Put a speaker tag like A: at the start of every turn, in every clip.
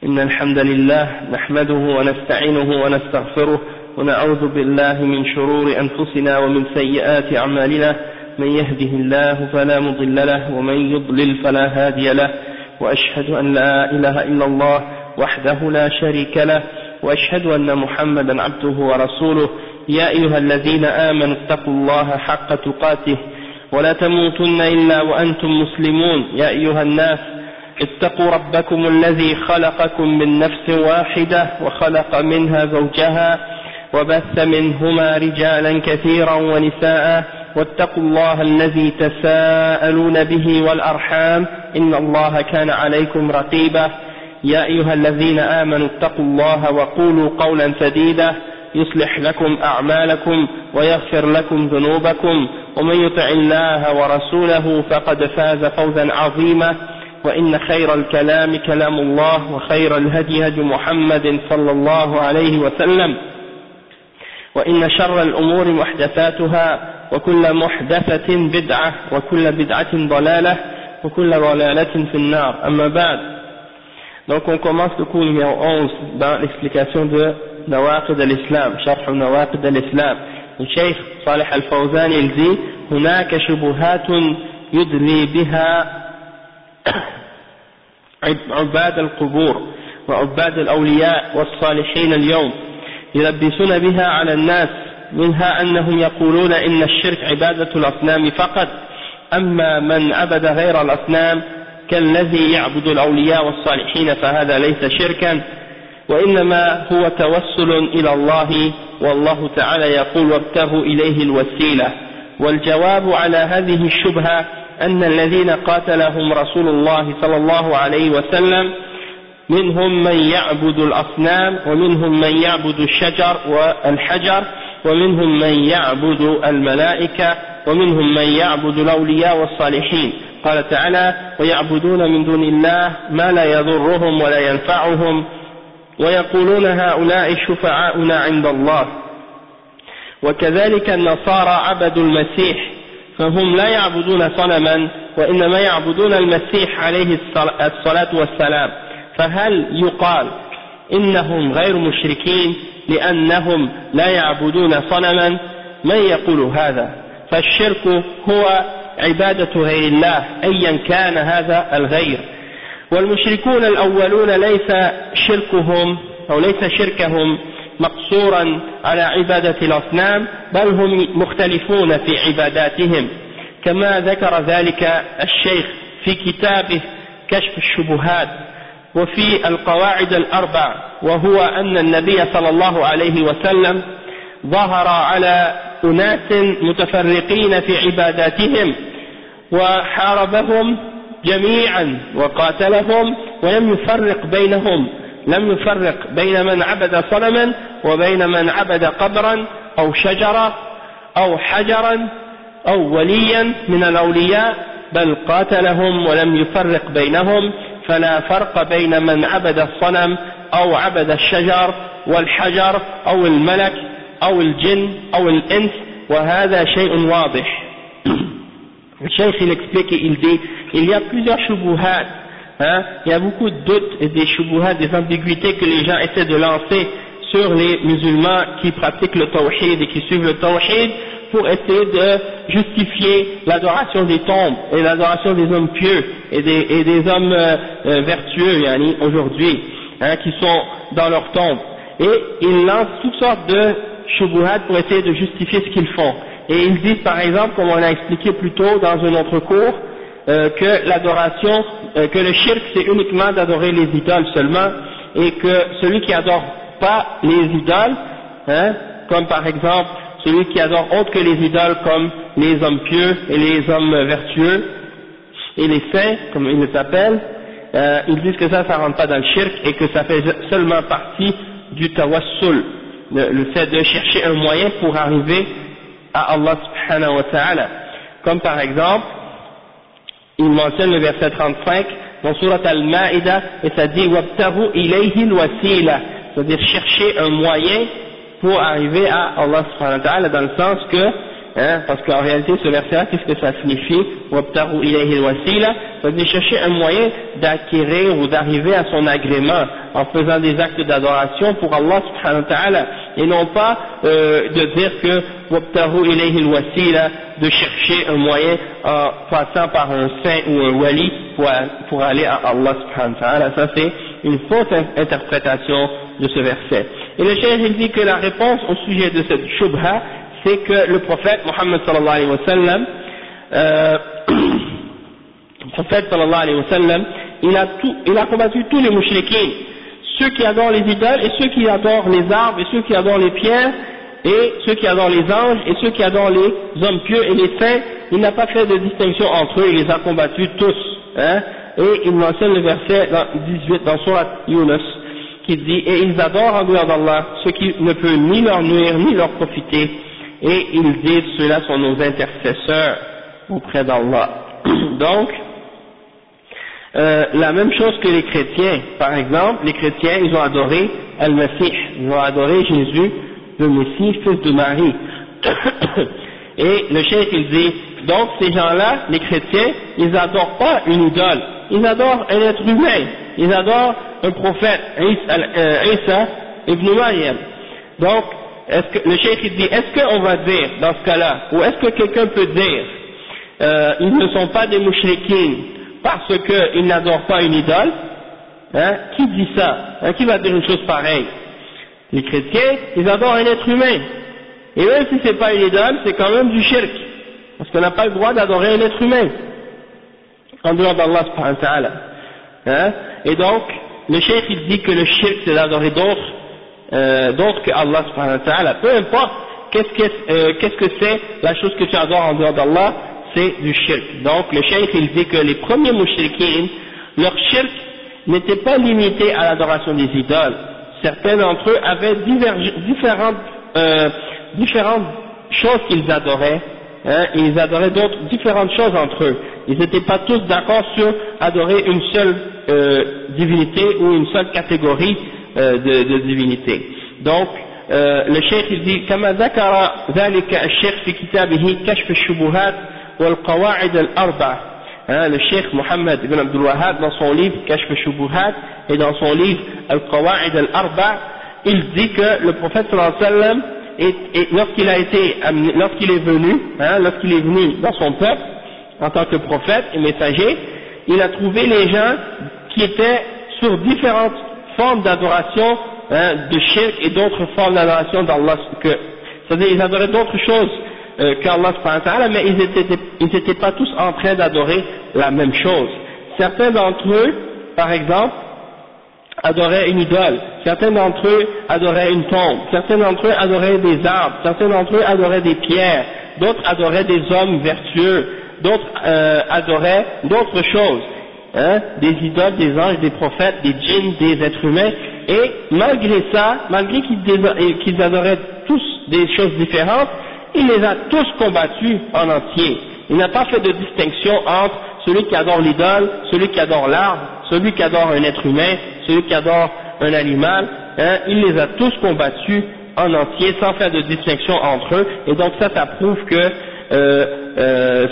A: إن الحمد لله نحمده ونستعينه ونستغفره ونعوذ بالله من شرور أنفسنا ومن سيئات أعمالنا من يهده الله فلا مضل له ومن يضلل فلا هادي له وأشهد أن لا إله إلا الله وحده لا شريك له وأشهد أن محمدا عبده ورسوله يا أيها الذين آمنوا اتقوا الله حق تقاته ولا تموتن إلا وأنتم مسلمون يا أيها الناس اتقوا ربكم الذي خلقكم من نفس واحدة وخلق منها زوجها وبث منهما رجالا كثيرا ونساء واتقوا الله الذي تساءلون به والأرحام إن الله كان عليكم رقيبا يا أيها الذين آمنوا اتقوا الله وقولوا قولا سديدا يصلح لكم أعمالكم ويغفر لكم ذنوبكم ومن يطع الله ورسوله فقد فاز فوزا عظيما وإن خير الكلام كلام الله وخير الهدي هدي محمد صلى الله عليه وسلم وإن شر الأمور محدثاتها وكل محدثة بدعة وكل بدعة ضلالة وكل ضلالة في النار أما بعد. Donc on commence le cours numéro 11 dans l'explication de Nawaqid al-Islam, Sharh Nawaqid al-Islam. Le Cheikh Salih al-Fawzan il dit هناك شبهات يدلي بها عباد القبور وعباد الأولياء والصالحين اليوم يلبسون بها على الناس، منها أنهم يقولون إن الشرك عبادة الأصنام فقط، أما من عبد غير الأصنام كالذي يعبد الأولياء والصالحين فهذا ليس شركا وإنما هو توسل إلى الله، والله تعالى يقول وابتغوا إليه الوسيلة. والجواب على هذه الشبهة أن الذين قاتلهم رسول الله صلى الله عليه وسلم منهم من يعبد الأصنام ومنهم من يعبد الشجر والحجر ومنهم من يعبد الملائكة ومنهم من يعبد الأولياء والصالحين. قال تعالى ويعبدون من دون الله ما لا يضرهم ولا ينفعهم ويقولون هؤلاء شفعاؤنا عند الله. وكذلك النصارى عبدوا المسيح فهم لا يعبدون صنما وإنما يعبدون المسيح عليه الصلاة والسلام، فهل يقال إنهم غير مشركين لأنهم لا يعبدون صنما؟ من يقول هذا؟ فالشرك هو عبادة غير الله أيا كان هذا الغير. والمشركون الأولون ليس شركهم مقصورا على عبادة الأصنام، بل هم مختلفون في عباداتهم كما ذكر ذلك الشيخ في كتابه كشف الشبهات وفي القواعد الأربع، وهو أن النبي صلى الله عليه وسلم ظهر على أناس متفرقين في عباداتهم وحاربهم جميعا وقاتلهم ولم يفرق بينهم، لم يفرق بين من عبد صنما وبين من عبد قبرا أو شجرة أو حجرا أو وليا من الأولياء، بل قاتلهم ولم يفرق بينهم، فلا فرق بين من عبد الصنم أو عبد الشجر والحجر أو الملك أو الجن أو الإنس، وهذا شيء واضح. Le Cheikh il explique et il dit il y a plusieurs shubuhat, il y a beaucoup de doutes et des shubuhat, des ambiguïtés que les gens essaient de lancer sur les musulmans qui pratiquent le tawhid et qui suivent le tawhid pour essayer de justifier l'adoration des tombes et l'adoration des hommes pieux et des hommes vertueux aujourd'hui qui sont dans leurs tombes, et ils lancent toutes sortes de shubuhat pour essayer de justifier ce qu'ils font. Et ils disent par exemple, comme on a expliqué plus tôt dans un autre cours, que l'adoration, que le shirk c'est uniquement d'adorer les idoles seulement, et que celui qui adore pas les idoles, comme par exemple celui qui adore autre que les idoles comme les hommes pieux et les hommes vertueux et les saints comme ils les appellent, ils disent que ça rentre pas dans le shirk et que ça fait seulement partie du tawassul, le fait de chercher un moyen pour arriver à Allah subhanahu wa ta'ala. Comme par exemple, il mentionne le verset 35 dans Surat Al-Ma'ida, et ça dit wabtaghu ilayhi al-wasila, c'est-à-dire chercher un moyen pour arriver à Allah subhanahu wa ta'ala, dans le sens que parce qu'en réalité ce verset-là, qu'est-ce que ça signifie? وَابْتَغُوا إِلَيْهِ الْوَسِيلَةَ, ça veut dire chercher un moyen d'acquérir ou d'arriver à son agrément en faisant des actes d'adoration pour Allah subhanahu wa ta'ala, et non pas de dire que وَابْتَغُوا إِلَيْهِ الْوَسِيلَةَ, de chercher un moyen en passant par un saint ou un wali pour aller à Allah subhanahu wa ta'ala. Ça c'est une fausse interprétation de ce verset. Et le cheikh il dit que la réponse au sujet de cette shubha, c'est que le prophète Mohammed sallallahu alayhi wa sallam, le prophète sallallahu alayhi wa sallam, il a combattu tous les mouchriquins, ceux qui adorent les idoles et ceux qui adorent les arbres et ceux qui adorent les pierres et ceux qui adorent les anges et ceux qui adorent les hommes pieux et les saints. Il n'a pas fait de distinction entre eux, il les a combattus tous, et il mentionne le verset 18 dans Surat Yunus qui dit « Et ils adorent en dehors d'Allah ce qui ne peut ni leur nuire ni leur profiter, et ils disent ceux-là sont nos intercesseurs auprès d'Allah. » Donc, la même chose que les chrétiens, par exemple, les chrétiens ils ont adoré Al-Masih, ils ont adoré Jésus, le Messie, fils de Marie. Et le cheikh il dit, donc ces gens-là, les chrétiens, ils adorent pas une idole, ils adorent un être humain, ils adorent un prophète, Isa ibn Maryam. Donc, le cheikh il dit, est-ce qu'on va dire dans ce cas-là, ou est-ce que quelqu'un peut dire, ils ne sont pas des mouchriquins parce qu'ils n'adorent pas une idole? Qui dit ça? Qui va dire une chose pareille? Les chrétiens, ils adorent un être humain. Et même si c'est pas une idole, c'est quand même du shirk. Parce qu'on n'a pas le droit d'adorer un être humain. En dehors d'Allah subhanahu wa ta'ala. Et donc, le cheikh il dit que le shirk c'est d'adorer d'autres que Allah subhanahu wa ta'ala. Peu importe qu'est-ce que c'est la chose que tu adores en dehors d'Allah, c'est du shirk. Donc le cheikh il dit que les premiers mouchriquins, leur shirk n'était pas limité à l'adoration des idoles. Certains d'entre eux avaient différentes choses qu'ils adoraient, et ils adoraient différentes choses entre eux. Ils n'étaient pas tous d'accord sur adorer une seule divinité ou une seule catégorie de divinité. Donc, le cheikh il dit كما ذكر ذلك الشيخ في كتابه كشف الشبهات والقواعد الأربع. Le cheikh Mohammed ibn Abdul Wahhab dans son livre Kashf al-Shubuhat et dans son livre Al-Qawa'id al-Arba, il dit que le prophète sallallahu alayhi wa sallam, lorsqu'il est venu dans son peuple en tant que prophète et messager, il a trouvé les gens qui étaient sur différentes formes d'adoration de shirk et d'autres formes d'adoration d'Allah, c'est-à-dire ils adoraient d'autres choses qu'Allah subhanahu wa ta'ala, mais ils n'étaient pas tous en train d'adorer la même chose. Certains d'entre eux, par exemple, adoraient une idole, certains d'entre eux adoraient une tombe, certains d'entre eux adoraient des arbres, certains d'entre eux adoraient des pierres, d'autres adoraient des hommes vertueux, d'autres adoraient d'autres choses, des idoles, des anges, des prophètes, des djinns, des êtres humains, et malgré ça, malgré qu'ils adoraient tous des choses différentes, il les a tous combattus en entier. Il n'a pas fait de distinction entre celui qui adore l'idole, celui qui adore l'arbre, celui qui adore un être humain, celui qui adore un animal. Il les a tous combattus en entier sans faire de distinction entre eux. Et donc ça prouve que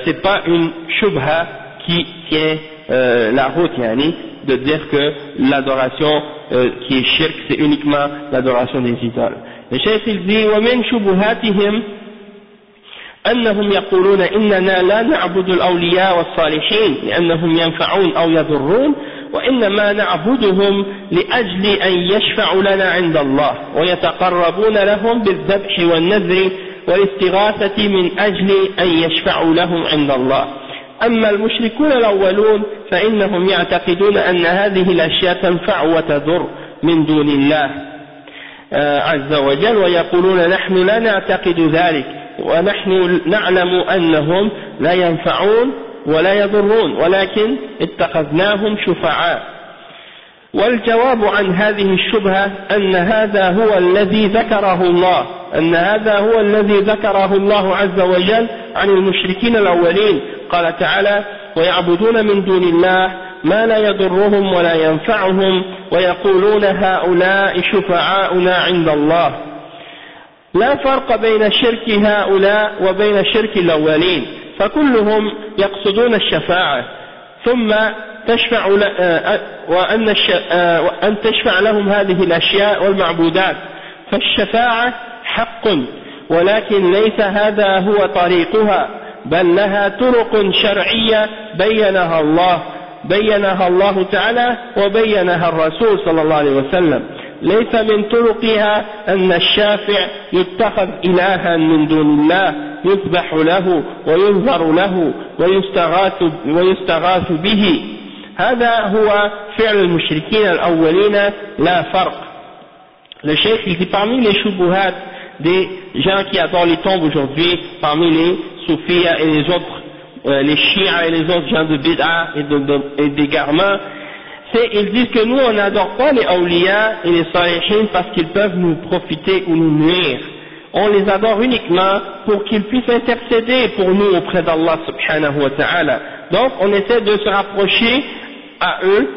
A: c'est pas une shubha qui tient la route, yani, de dire que l'adoration qui est shirk, c'est uniquement l'adoration des idoles. Le cheikh il dit وَمِنْ شُبُهَاتِهِمْ أنهم يقولون إننا لا نعبد الأولياء والصالحين لأنهم ينفعون أو يضرون وإنما نعبدهم لأجل أن يشفعوا لنا عند الله ويتقربون لهم بالذبح والنذر والاستغاثة من أجل أن يشفعوا لهم عند الله. أما المشركون الأولون فإنهم يعتقدون أن هذه الأشياء تنفع وتضر من دون الله عز وجل ويقولون نحن لا نعتقد ذلك ونحن نعلم أنهم لا ينفعون ولا يضرون ولكن اتخذناهم شفعاء. والجواب عن هذه الشبهة أن هذا هو الذي ذكره الله عز وجل عن المشركين الأولين. قال تعالى ويعبدون من دون الله ما لا يضرهم ولا ينفعهم ويقولون هؤلاء شفعاؤنا عند الله. لا فرق بين شرك هؤلاء وبين شرك الأولين فكلهم يقصدون الشفاعة ثم تشفع وأن تشفع لهم هذه الأشياء والمعبودات فالشفاعة حق ولكن ليس هذا هو طريقها بل لها طرق شرعية بينها الله تعالى وبينها الرسول صلى الله عليه وسلم ليس من طرقها أن الشافع يتخذ إلها من دون الله يذبح له وينذر له ويستغاث به هذا هو فعل المشركين الأولين لا فرق. Le cheikh il dit parmi les shubuhat des gens qui adorent les tombes aujourd'hui, parmi les soufis et les autres, les chiites et les autres gens de bid'a et d'égarement, ils disent que nous on n'adore pas les awliya et les salihin parce qu'ils peuvent nous profiter ou nous nuire. On les adore uniquement pour qu'ils puissent intercéder pour nous auprès d'Allah subhanahu wa ta'ala. Donc on essaie de se rapprocher à eux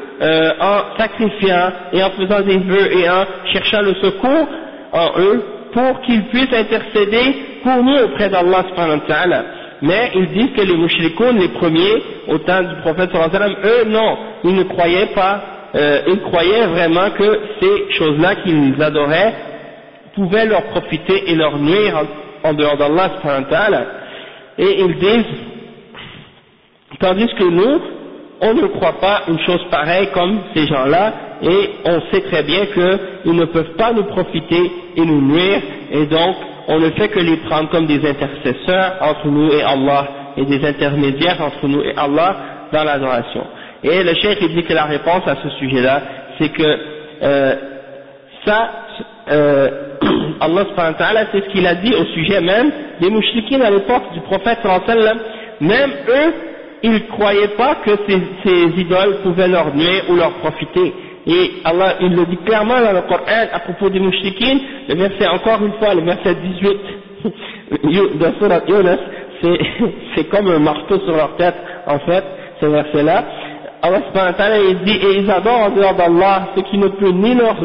A: en sacrifiant et en faisant des vœux et en cherchant le secours en eux pour qu'ils puissent intercéder pour nous auprès d'Allah subhanahu wa ta'ala. Mais ils disent que les mushrikoun, les premiers, au temps du prophète sallallahu alayhi wa sallam, eux non, ils ne croyaient pas, ils croyaient vraiment que ces choses-là qu'ils adoraient pouvaient leur profiter et leur nuire en dehors d'Allah subhanahu wa ta'ala. Et ils disent, tandis que nous, on ne croit pas une chose pareille comme ces gens-là, et on sait très bien qu'ils ne peuvent pas nous profiter et nous nuire, et donc on ne fait que les prendre comme des intercesseurs entre nous et Allah, et des intermédiaires entre nous et Allah dans l'adoration. Et le cheikh il dit que la réponse à ce sujet-là, c'est que Allah subhanahu wa ta'ala, c'est ce qu'il a dit au sujet même des mouchriquines à l'époque du prophète sallallahu alayhi wa sallam, même eux, ils ne croyaient pas que ces idoles pouvaient leur nuire ou leur profiter. Et Allah, il le dit clairement dans le Coran à propos des mouchriquines, le verset, encore une fois, le verset 18 de Surat Yunus, c'est comme un marteau sur leur tête, en fait, ce verset-là. Allah subhanahu wa ta'ala, il dit, et ils adorent en dehors d'Allah ce qui ne peut ni leur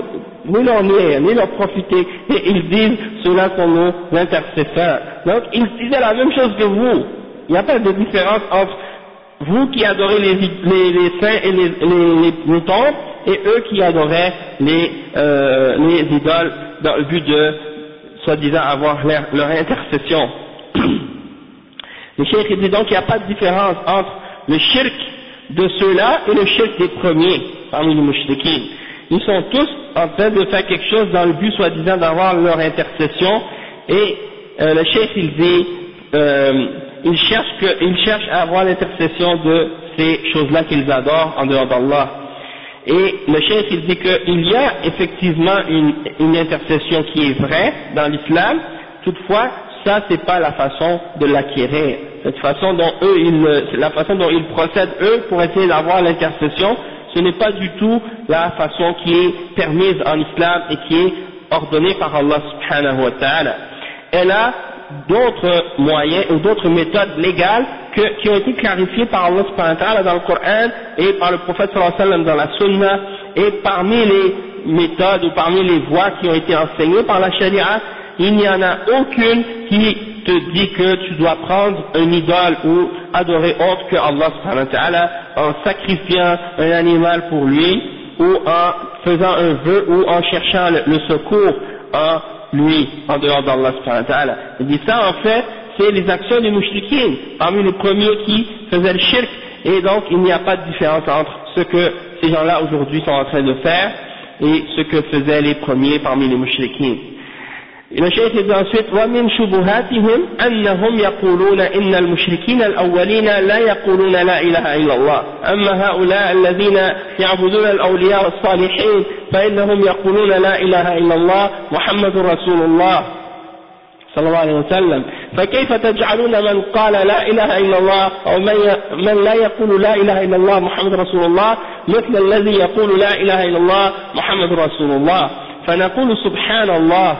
A: nuire, ni leur profiter, et ils disent, ceux-là sont nos intercesseurs. Donc, ils disaient la même chose que vous. Il n'y a pas de différence entre vous qui adorez les saints et les tombes, et eux qui adoraient les idoles dans le but de, soi-disant, avoir leur intercession. Le cheikh dit donc qu'il n'y a pas de différence entre le shirk de ceux-là et le shirk des premiers parmi les mouchriquins. Ils sont tous en train de faire quelque chose dans le but, soi-disant, d'avoir leur intercession, et le cheikh il dit ils cherchent à avoir l'intercession de ces choses-là qu'ils adorent en dehors d'Allah. Et le cheikh il dit qu'il y a effectivement une intercession qui est vraie dans l'islam, toutefois ça c'est pas la façon de l'acquérir. Cette façon dont la façon dont ils procèdent eux pour essayer d'avoir l'intercession, ce n'est pas du tout la façon qui est permise en islam et qui est ordonnée par Allah subhanahu wa ta'ala. Elle a d'autres moyens ou d'autres méthodes légales qui ont été clarifiées par Allah subhanahu wa ta'ala dans le Coran et par le prophète sallallahu alayhi wa sallam dans la sunna, et parmi les méthodes ou parmi les voies qui ont été enseignées par la charia, il n'y en a aucune qui te dit que tu dois prendre un idole ou adorer autre que Allah subhanahu wa ta'ala en sacrifiant un animal pour lui ou en faisant un vœu ou en cherchant le secours en lui, en dehors d'Allah subhanahu wa ta'ala. Il dit ça en fait, c'est les actions des mouchriquins, parmi les premiers qui faisaient le shirk, et donc il n'y a pas de différence entre ce que ces gens-là aujourd'hui sont en train de faire et ce que faisaient les premiers parmi les mouchriquins. Le cheikh dit ensuite ومن شبهاتهم أنهم يقولون إن المشركين الأولين لا يقولون لا إله إلا الله أما هؤلاء الذين يعبدون الأولياء والصالحين فإنهم يقولون لا إله إلا الله محمد رسول الله صلى الله عليه وسلم فكيف تجعلون من قال لا إله إلا الله أو من لا يقول لا إله إلا الله محمد رسول الله مثل الذي يقول لا إله إلا الله محمد رسول الله فنقول سبحان الله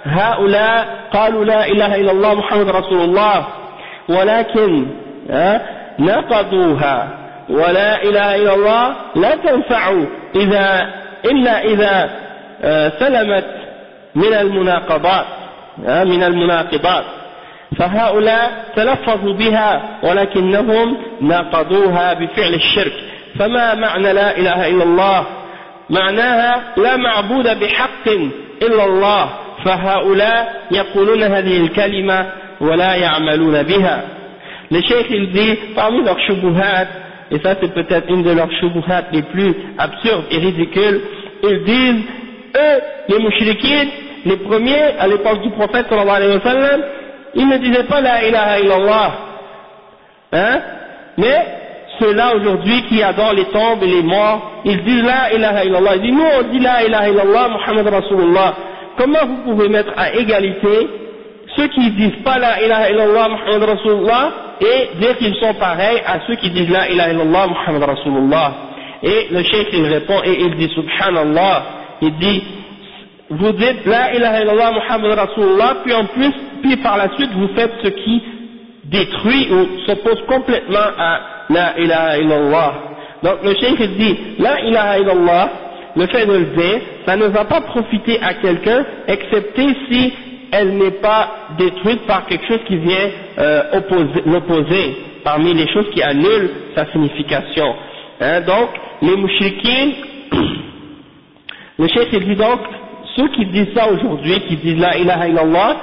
A: هؤلاء قالوا لا إله إلا الله محمد رسول الله ولكن نقضوها ولا إله إلا الله لا تنفع إلا إذا سلمت من المناقضات من المناقضات فهؤلاء تلفظوا بها ولكنهم ناقضوها بفعل الشرك. فما معنى لا إله إلا الله؟ معناها لا معبود بحق إلا الله، فهؤلاء يقولون هذه الكلمة ولا يعملون بها. Le cheikh il dit parmi leurs shubuhat, et ça c'est peut-être une de leurs shubuhat les plus absurdes et ridicules, ils disent eux, les mouchriquins, les premiers à l'époque du prophète sallallahu alayhi wa sallam, ils ne disaient pas la ilaha illallah, mais ceux-là aujourd'hui qui adorent les tombes et les morts, ils disent la ilaha illallah. Ils disent nous on dit la ilaha illallah Muhammad Rasulullah. Comment vous pouvez mettre à égalité ceux qui disent pas la ilaha illallah Muhammad Rasulullah et dire qu'ils sont pareils à ceux qui disent la ilaha illallah Muhammad Rasulullah? Et le cheikh il répond et il dit subhanallah, il dit vous dites la ilaha illallah Muhammad Rasulullah, puis par la suite vous faites ce qui détruit ou s'oppose complètement à la ilaha illallah. Donc le cheikh il dit la ilaha illallah, le fait de le dire, ça ne va pas profiter à quelqu'un excepté si elle n'est pas détruite par quelque chose qui vient l'opposer, parmi les choses qui annulent sa signification. Donc les mouchriquins, le cheikh il dit donc ceux qui disent ça aujourd'hui, qui disent la ilaha illallah,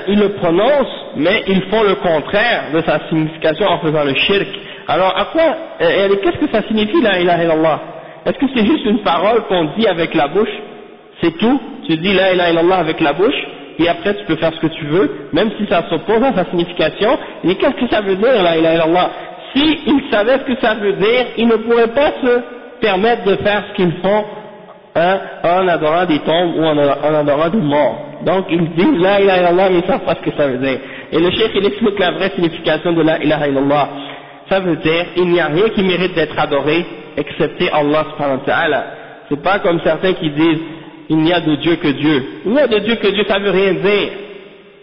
A: ils le prononcent, mais ils font le contraire de sa signification en faisant le shirk. Alors, à quoi, qu'est-ce que ça signifie la ilaha illallah? Est-ce que c'est juste une parole qu'on dit avec la bouche? C'est tout? Tu dis la ilaha illallah avec la bouche, et après tu peux faire ce que tu veux, même si ça s'oppose à sa signification. Et qu'est-ce que ça veut dire la ilaha illallah? S'ils savaient ce que ça veut dire, ils ne pourraient pas se permettre de faire ce qu'ils font en adorant des tombes ou en adorant des morts. Donc ils disent la ilaha illallah mais ils ne savent pas ce que ça veut dire. Et le cheikh il explique la vraie signification de la ilaha illallah. Ça veut dire il n'y a rien qui mérite d'être adoré excepté Allah subhanahu wa ta'ala. C'est pas comme certains qui disent il n'y a de Dieu que Dieu. Il n'y a de Dieu que Dieu, ça veut rien dire.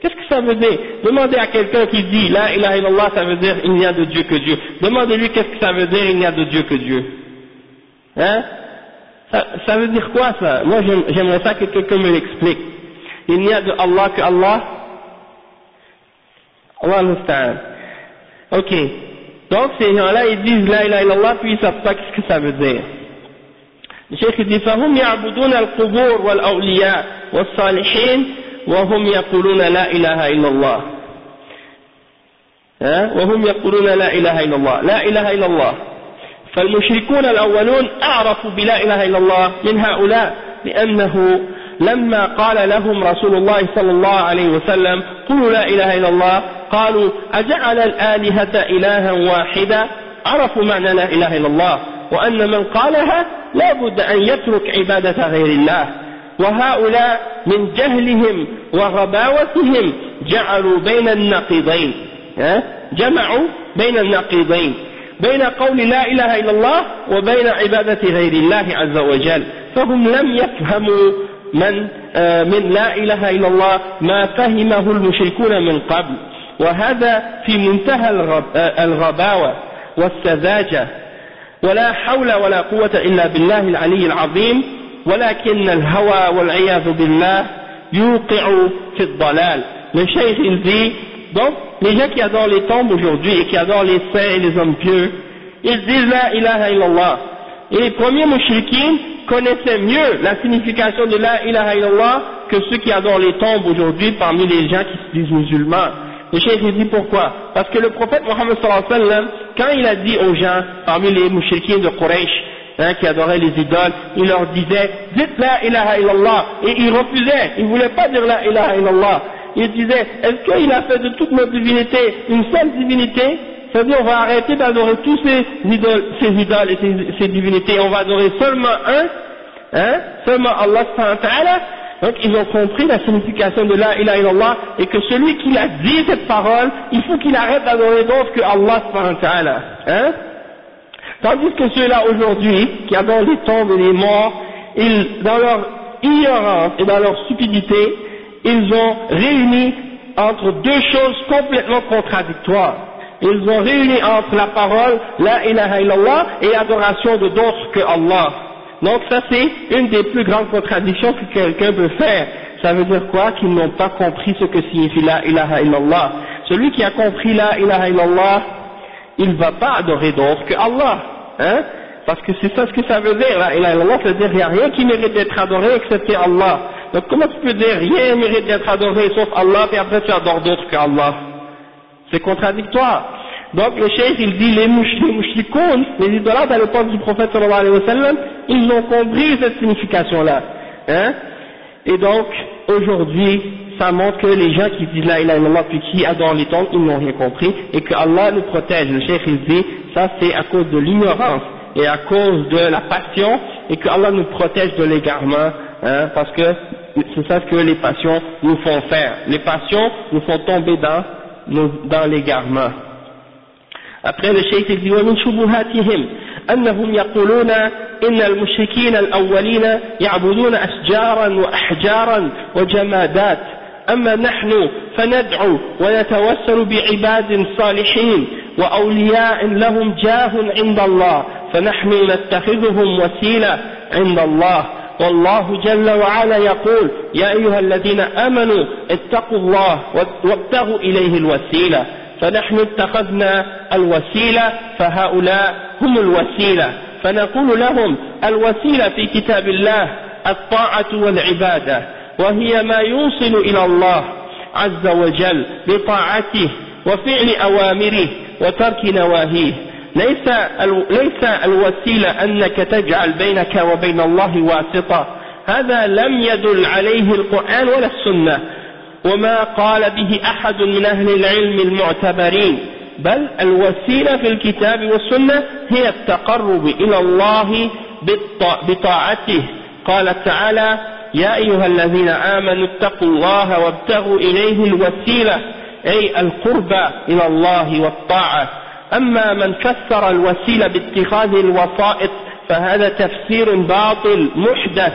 A: Qu'est-ce que ça veut dire? Demandez à quelqu'un qui dit la ilaha illallah, ça veut dire il n'y a de Dieu que Dieu. Demandez-lui qu'est-ce que ça veut dire il n'y a de Dieu que Dieu. Ça veut dire quoi ça? Moi j'aimerais ça que quelqu'un me l'explique. Il n'y a de Allah que Allah. Allah understand. Ok. Donc ces gens-là ils disent la ilaha illallah puis ils savent pas qu'est-ce que ça veut dire. Le cheikh dit فهم يعبدون القبور والأولياء والصالحين وهم يقولون لا إله إلا الله. وهم يقولون لا إله إلا الله لا إله إلا الله. فالمشركون الأولون أعرفوا بلا إله إلا الله من هؤلاء لأنه لما قال لهم رسول الله صلى الله عليه وسلم قولوا لا إله إلا الله قالوا أجعل الآلهة إلها واحدا عرفوا معنى لا إله إلا الله وأن من قالها لا بد أن يترك عبادة غير الله. وهؤلاء من جهلهم وغباوتهم جعلوا بين النقيضين جمعوا بين النقيضين بين قول لا إله إلا الله وبين عبادة غير الله عز وجل. فهم لم يفهموا من لا إله إلا الله ما فهمه المشركون من قبل، وهذا في منتهى الغباوة والسذاجة، ولا حول ولا قوة إلا بالله العلي العظيم، ولكن الهوى والعياذ بالله يوقع في الضلال. Le cheikh il dit donc les gens qui adorent les tombes aujourd'hui et qui adorent les saints et les hommes pieux, ils disent la ilaha illallah. Et les premiers mouchriquins connaissaient mieux la signification de la ilaha illallah que ceux qui adorent les tombes aujourd'hui parmi les gens qui se disent musulmans. Le cheikh il dit pourquoi? Parce que le prophète Mohammed sallallahu alayhi wa sallam, quand il a dit aux gens parmi les mouchriquins de Quraysh qui adoraient les idoles, il leur disait dites la ilaha illallah, et ils refusaient, ils ne voulaient pas dire la ilaha illallah. Il disait, est-ce qu'il a fait de toute notre divinité une seule divinité? C'est-à-dire on va arrêter d'adorer tous ces idoles et ces divinités, on va adorer seulement seulement Allah subhanahu wa ta'ala. Donc ils ont compris la signification de la ilaha illallah et que celui qui a dit cette parole, il faut qu'il arrête d'adorer d'autres que Allah subhanahu wa ta'ala. Tandis que ceux-là aujourd'hui, qui adorent les tombes et les morts, dans leur ignorance et dans leur stupidité, ils ont réuni entre deux choses complètement contradictoires. Ils ont réuni entre la parole la ilaha illallah et adoration de d'autres que Allah. Donc ça c'est une des plus grandes contradictions que quelqu'un peut faire. Ça veut dire quoi? Qu'ils n'ont pas compris ce que signifie la ilaha illallah. Celui qui a compris la ilaha illallah, il ne va pas adorer d'autre que Allah, hein? Parce que c'est ça ce que ça veut dire, la ilaha illallah, ça veut dire qu'il n'y a rien qui mérite d'être adoré excepté Allah. Donc comment tu peux dire rien mérite d'être adoré sauf Allah, et après tu adores d'autres que Allah? C'est contradictoire. Donc le cheikh il dit les mouchlikoun, les idolâtres à l'époque du prophète sallallahu alayhi wa sallam, ils ont compris cette signification-là, hein? Et donc aujourd'hui ça montre que les gens qui disent la ilaha illallah puis qui adorent les tombes, ils n'ont rien compris et que Allah nous protège. Le cheikh il dit ça c'est à cause de l'ignorance et à cause de la passion et que Allah nous protège de l'égarement, hein, parce que c'est ça que les passions nous font faire. Les passions nous font tomber dans l'égarement. Après le cheikh il dit ومن شبهاتهم أنهم يقولون إن المشركين الأولين يعبدون أشجارا وأحجارا وجمادات أما نحن فندعو ونتوسل بعباد صالحين وأولياء لهم جاه عند الله فنحن نتخذهم وسيلة عند الله والله جل وعلا يقول يا أيها الذين آمنوا اتقوا الله وابتغوا إليه الوسيلة فنحن اتخذنا الوسيلة فهؤلاء هم الوسيلة فنقول لهم الوسيلة في كتاب الله الطاعة والعبادة وهي ما يوصل إلى الله عز وجل بطاعته وفعل أوامره وترك نواهيه ليس الوسيلة أنك تجعل بينك وبين الله واسطة هذا لم يدل عليه القرآن ولا السنة وما قال به أحد من أهل العلم المعتبرين بل الوسيلة في الكتاب والسنة هي التقرب إلى الله بطاعته قال تعالى يا أيها الذين آمنوا اتقوا الله وابتغوا إليه الوسيلة أي القرب إلى الله والطاعة أما من فسر الوسيلة باتخاذ الوسائط فهذا تفسير باطل محدث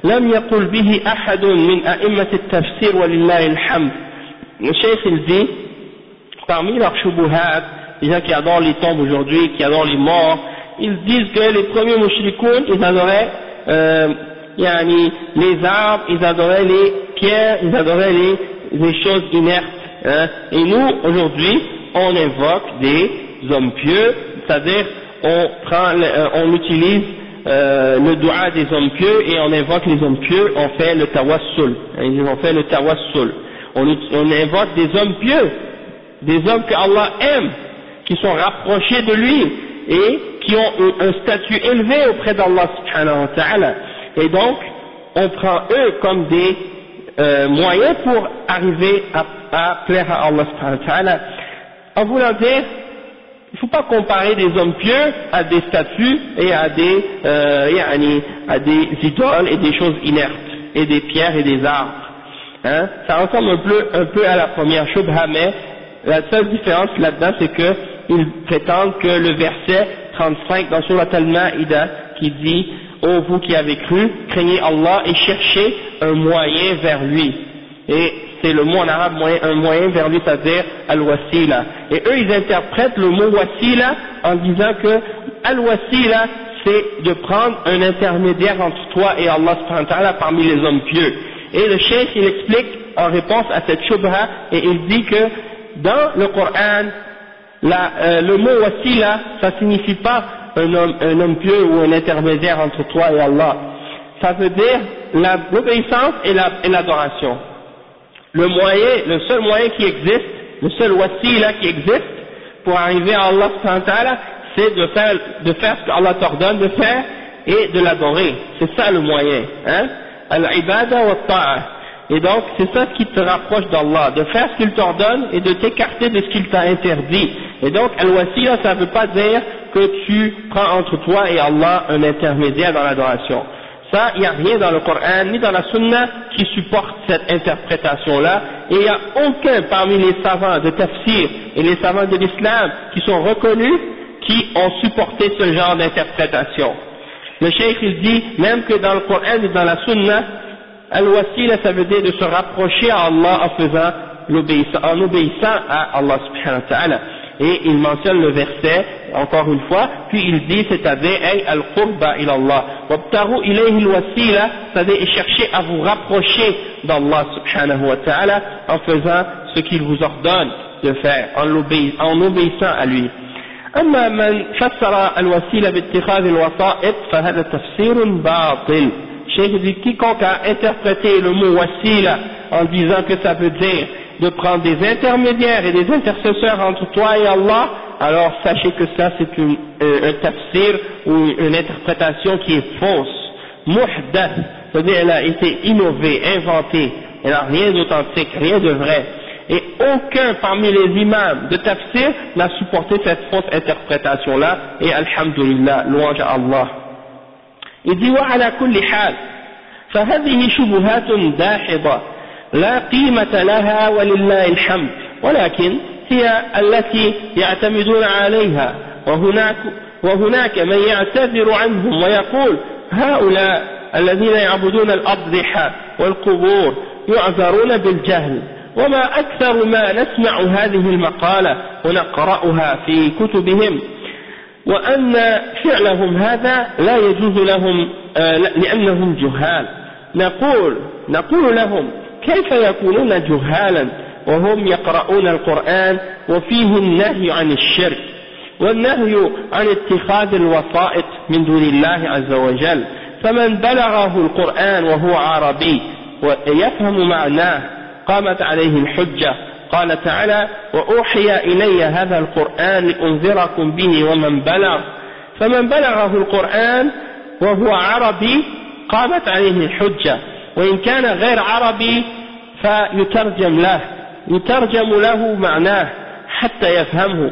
A: لم يقل به أحد من أئمة التفسير ولله الحمد. Le cheikh il dit parmi leurs shubuhat, les gens qui adorent les tombes aujourd'hui, qui adorent les morts, ils disent que les premiers mushrikoun, ils adoraient les arbres, ils adoraient les pierres, ils adoraient les choses inertes, hein. Et nous, aujourd'hui, on invoque des hommes pieux, c'est-à-dire on utilise le dua des hommes pieux et on invoque les hommes pieux, on fait le tawassul, on fait le tawassul, on invoque des hommes pieux, des hommes que Allah aime, qui sont rapprochés de lui et qui ont un statut élevé auprès d'Allah subhanahu wa ta'ala. Et donc, on prend eux comme des moyens pour arriver à plaire à Allah subhanahu wa ta'ala. En voulant dire, il ne faut pas comparer des hommes pieux à des statues et à des idoles et des choses inertes, et des pierres et des arbres. Hein? Ça ressemble un peu à la première shubha, mais la seule différence là-dedans, c'est qu'ils prétendent que le verset 35 dans Surat Al-Ma'ida, qui dit « Ô vous qui avez cru, craignez Allah et cherchez un moyen vers lui ». Et c'est le mot en arabe un moyen vers lui, c'est-à-dire al-wasila. Et eux, ils interprètent le mot wasila en disant que al-wasila, c'est de prendre un intermédiaire entre toi et Allah subhanahu wa ta'ala parmi les hommes pieux. Et le cheikh, il explique en réponse à cette shubha, et il dit que dans le Coran, le mot wasila, ça signifie pas un homme pieux ou un intermédiaire entre toi et Allah. Ça veut dire l'obéissance et l'adoration. Le seul moyen qui existe, le seul wasila qui existe pour arriver à Allah subhanahu wa ta'ala, c'est de faire ce qu'Allah t'ordonne de faire et de l'adorer. C'est ça le moyen, hein? Al-ibada wa ta'a. Et donc, c'est ça qui te rapproche d'Allah, de faire ce qu'il t'ordonne et de t'écarter de ce qu'il t'a interdit. Et donc, al-wasila, ça ne veut pas dire que tu prends entre toi et Allah un intermédiaire dans l'adoration. Ça, il n'y a rien dans le Coran, ni dans la Sunna qui supporte cette interprétation-là, et il n'y a aucun parmi les savants de tafsir et les savants de l'islam qui sont reconnus qui ont supporté ce genre d'interprétation. Le cheikh il dit, même que dans le Coran et dans la Sunna, al-wasila, ça veut dire de se rapprocher à Allah en obéissant à Allah subhanahu wa ta'ala. Et il mentionne le verset encore une fois, puis il dit, c'est-à-dire, ay al-qurba ila Allah, wabtaru ilayhi al-wasila, c'est-à-dire chercher à vous rapprocher d'Allah subhanahu wa ta'ala en faisant ce qu'il vous ordonne de faire, en obéissant à lui. أما من فسر الوسيلة باتخاذ الوسائط فهذا تفسير باطل. Cheikh dit quiconque a interprété le mot wasila en disant que ça veut dire de prendre des intermédiaires et des intercesseurs entre toi et Allah, alors sachez que ça c'est un tafsir ou une interprétation qui est fausse. Muhdath, c'est-à-dire elle a été innovée, inventée, elle n'a rien d'authentique, rien de vrai. Et aucun parmi les imams de tafsir n'a supporté cette fausse interprétation-là, et alhamdulillah, louange à Allah. Il dit وعلى كل حال فهذه شبهات داحضة لا قيمة لها ولله الحمد ولكن هي التي يعتمدون عليها وهناك من يعتذر عنهم ويقول هؤلاء الذين يعبدون الأضرحة والقبور يعذرون بالجهل وما أكثر ما نسمع هذه المقالة ونقرأها في كتبهم وأن فعلهم هذا لا يجوز لهم لأنهم جهال. نقول لهم كيف يكونون جهالا وهم يقرؤون القرآن وفيه النهي عن الشرك والنهي عن اتخاذ الوسائط من دون الله عز وجل، فمن بلغه القرآن وهو عربي ويفهم معناه قامت عليه الحجة. قال تعالى وأوحي إلي هذا القرآن لأنذركم به ومن بلغ، فمن بلغه القرآن وهو عربي قامت عليه الحجة، وإن كان غير عربي فيترجم له معناه حتى يفهمه.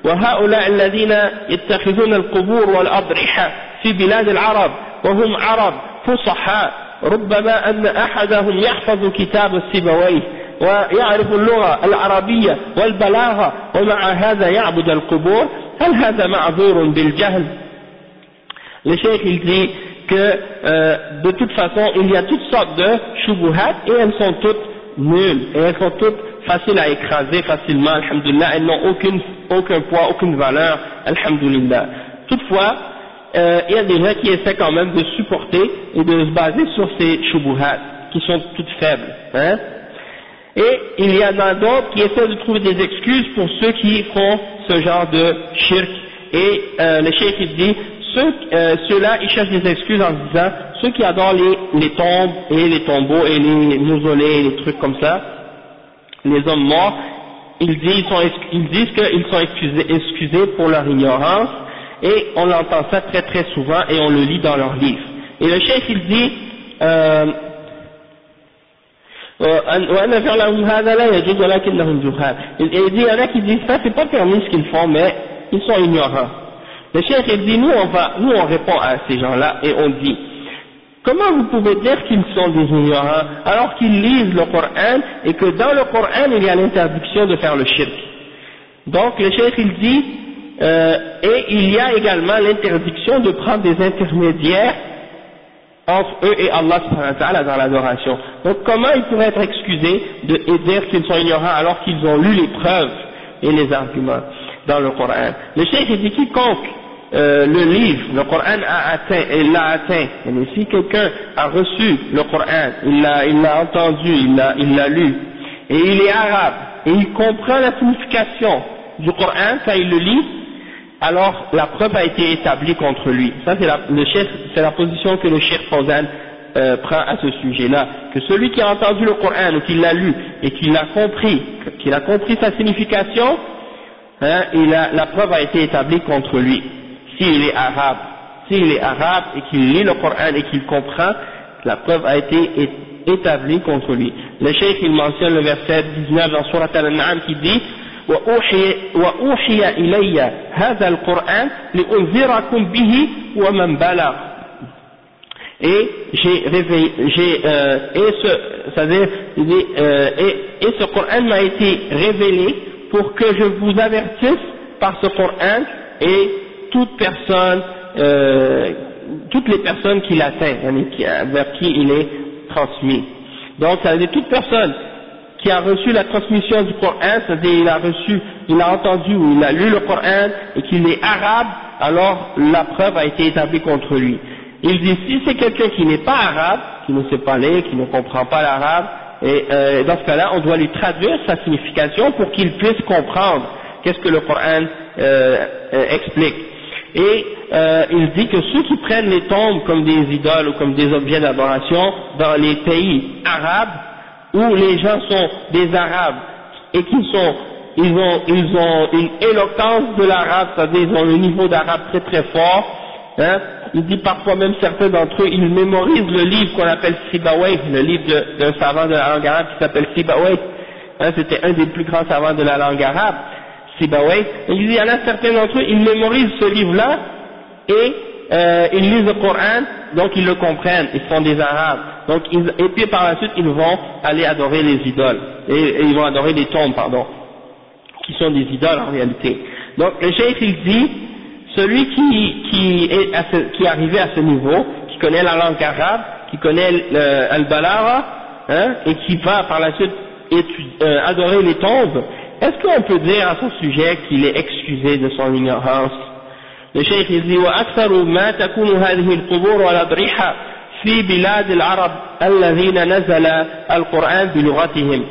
A: وهؤلاء الذين يتخذون القبور والأضرحة في بلاد العرب وهم عرب فصحاء ربما أن أحدهم يحفظ كتاب السيبويه ويعرف اللغة العربية والبلاغة ومع هذا يعبد القبور، هل هذا معذور بالجهل؟ Le cheikh il dit que de toute façon il y a toutes sortes de shubuhat et elles sont toutes nulles et elles sont toutes faciles à écraser facilement, alhamdulillah, elles n'ont aucun poids, aucune valeur, alhamdulillah. Toutefois il y a des gens qui essaient quand même de supporter et de se baser sur ces shubuhat qui sont toutes faibles, hein? Et il y en a d'autres qui essaient de trouver des excuses pour ceux qui font ce genre de shirk. Et le cheikh il dit ceux-là ils cherchent des excuses en disant ceux qui adorent les tombes et les tombeaux et les mausolées et les trucs comme ça, les hommes morts, ils disent qu'ils sont excusés pour leur ignorance, et on entend ça très très souvent et on le lit dans leurs livres. Et le cheikh il dit il dit, il y en a qui disent ça, c'est pas permis ce qu'ils font, mais ils sont ignorants. Le cheikh il dit, nous on répond à ces gens-là et on dit, comment vous pouvez dire qu'ils sont des ignorants alors qu'ils lisent le Coran et que dans le Coran il y a l'interdiction de faire le shirk? Donc le cheikh il dit, et il y a également l'interdiction de prendre des intermédiaires entre eux et Allah subhanahu wa ta'ala dans l'adoration. Donc comment ils pourraient être excusés et dire qu'ils sont ignorants alors qu'ils ont lu les preuves et les arguments dans le Coran? Le cheikh dit quiconque le livre, le Coran il l'a atteint, et si quelqu'un a reçu le Coran, il l'a entendu, il l'a lu, et il est arabe, et il comprend la signification du Coran quand il le lit, alors la preuve a été établie contre lui. Ça c'est la position que le Cheikh Fawzan prend à ce sujet-là, que celui qui a entendu le Coran ou qui l'a lu et qu'il a compris sa signification, hein, la preuve a été établie contre lui. S'il est arabe et qu'il lit le Coran et qu'il comprend, la preuve a été établie contre lui. Le Cheikh il mentionne le verset 19 dans Surat Al-An'am qui dit وأوحي إلي هذا القرآن لأنذركم به ومن بلغ. Et ce Coran m'a été révélé pour que je vous avertisse par ce Coran et toutes les personnes qui l'atteignent, vers qui il est transmis. Donc ça veut dire toute personne qui a reçu la transmission du Coran, c'est-à-dire il a entendu ou il a lu le Coran et qu'il est arabe, alors la preuve a été établie contre lui. Il dit, si c'est quelqu'un qui n'est pas arabe, qui ne sait pas lire, qui ne comprend pas l'arabe, et dans ce cas-là, on doit lui traduire sa signification pour qu'il puisse comprendre qu'est-ce que le Coran explique. Et il dit que ceux qui prennent les tombes comme des idoles ou comme des objets d'adoration dans les pays arabes, où les gens sont des arabes et ils ont une éloquence de l'arabe, c'est-à-dire ils ont le niveau d'arabe très très fort, hein. Il dit parfois même certains d'entre eux, ils mémorisent le livre qu'on appelle Sibawayh, le livre d'un savant de la langue arabe qui s'appelle Sibawayh, hein, c'était un des plus grands savants de la langue arabe, Sibawayh. Il dit, il y en a certains d'entre eux, ils mémorisent ce livre-là et ils lisent le Coran, donc ils le comprennent, ils sont des arabes. Donc et puis par la suite ils vont aller adorer les idoles, et ils vont adorer les tombes, qui sont des idoles en réalité. Donc le cheikh il dit, celui qui est arrivé à ce niveau, qui connaît la langue arabe, qui connaît al-balara, hein, et qui va par la suite adorer les tombes, est-ce qu'on peut dire à son sujet qu'il est excusé de son ignorance? Le cheikh il dit, وأكثر ما تكون هذه القبور والأضرحة في بلاد العرب الذين نزل القرآن بلغتهم،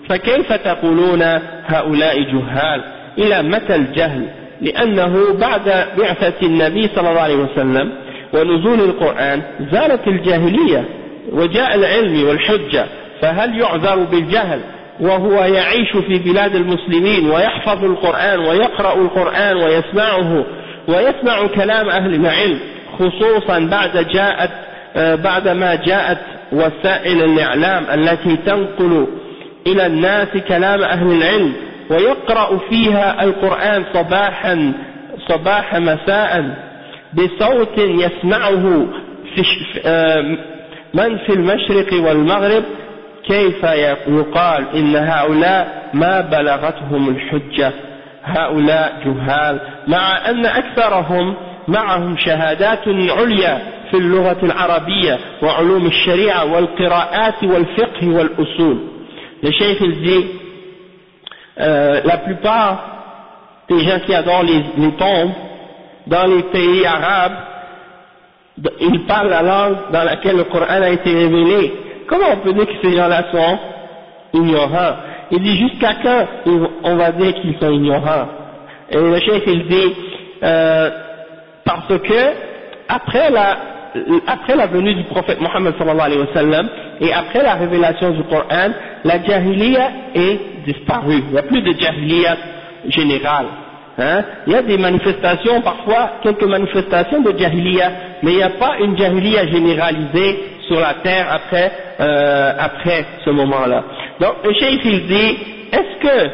A: فكيف تقولون هؤلاء جهال؟ إلى متى الجهل؟ لأنه بعد بعثة النبي صلى الله عليه وسلم ونزول القرآن زالت الجاهلية وجاء العلم والحجة، فهل يعذر بالجهل وهو يعيش في بلاد المسلمين ويحفظ القرآن ويقرأ القرآن ويسمعه ويسمع كلام أهل العلم، خصوصا بعدما جاءت وسائل الإعلام التي تنقل إلى الناس كلام أهل العلم ويقرأ فيها القرآن صباح مساء بصوت يسمعه من في المشرق والمغرب، كيف يقال إن هؤلاء ما بلغتهم الحجة، هؤلاء جهال، مع أن أكثرهم معهم شهادات عليا في اللغة العربية وعلوم الشريعة والقراءات والفقه والأصول. Le cheikh il dit, la plupart des gens qui adorent les tombes dans les pays arabes, ils parlent la langue dans laquelle le Coran a été révélé. Comment on peut dire que ces gens-là sont ignorants? Il dit jusqu'à quand on va dire qu'ils sont ignorants? Et le cheikh il dit parce que après la venue du prophète Mohammed sallallahu alayhi wa sallam et après la révélation du Coran, la jahiliya est disparue. Il n'y a plus de jahiliya générale. Hein? Il y a des manifestations, parfois quelques manifestations de jahiliya, mais il n'y a pas une jahiliya généralisée sur la terre après ce moment-là. Donc le cheikh il dit, est-ce que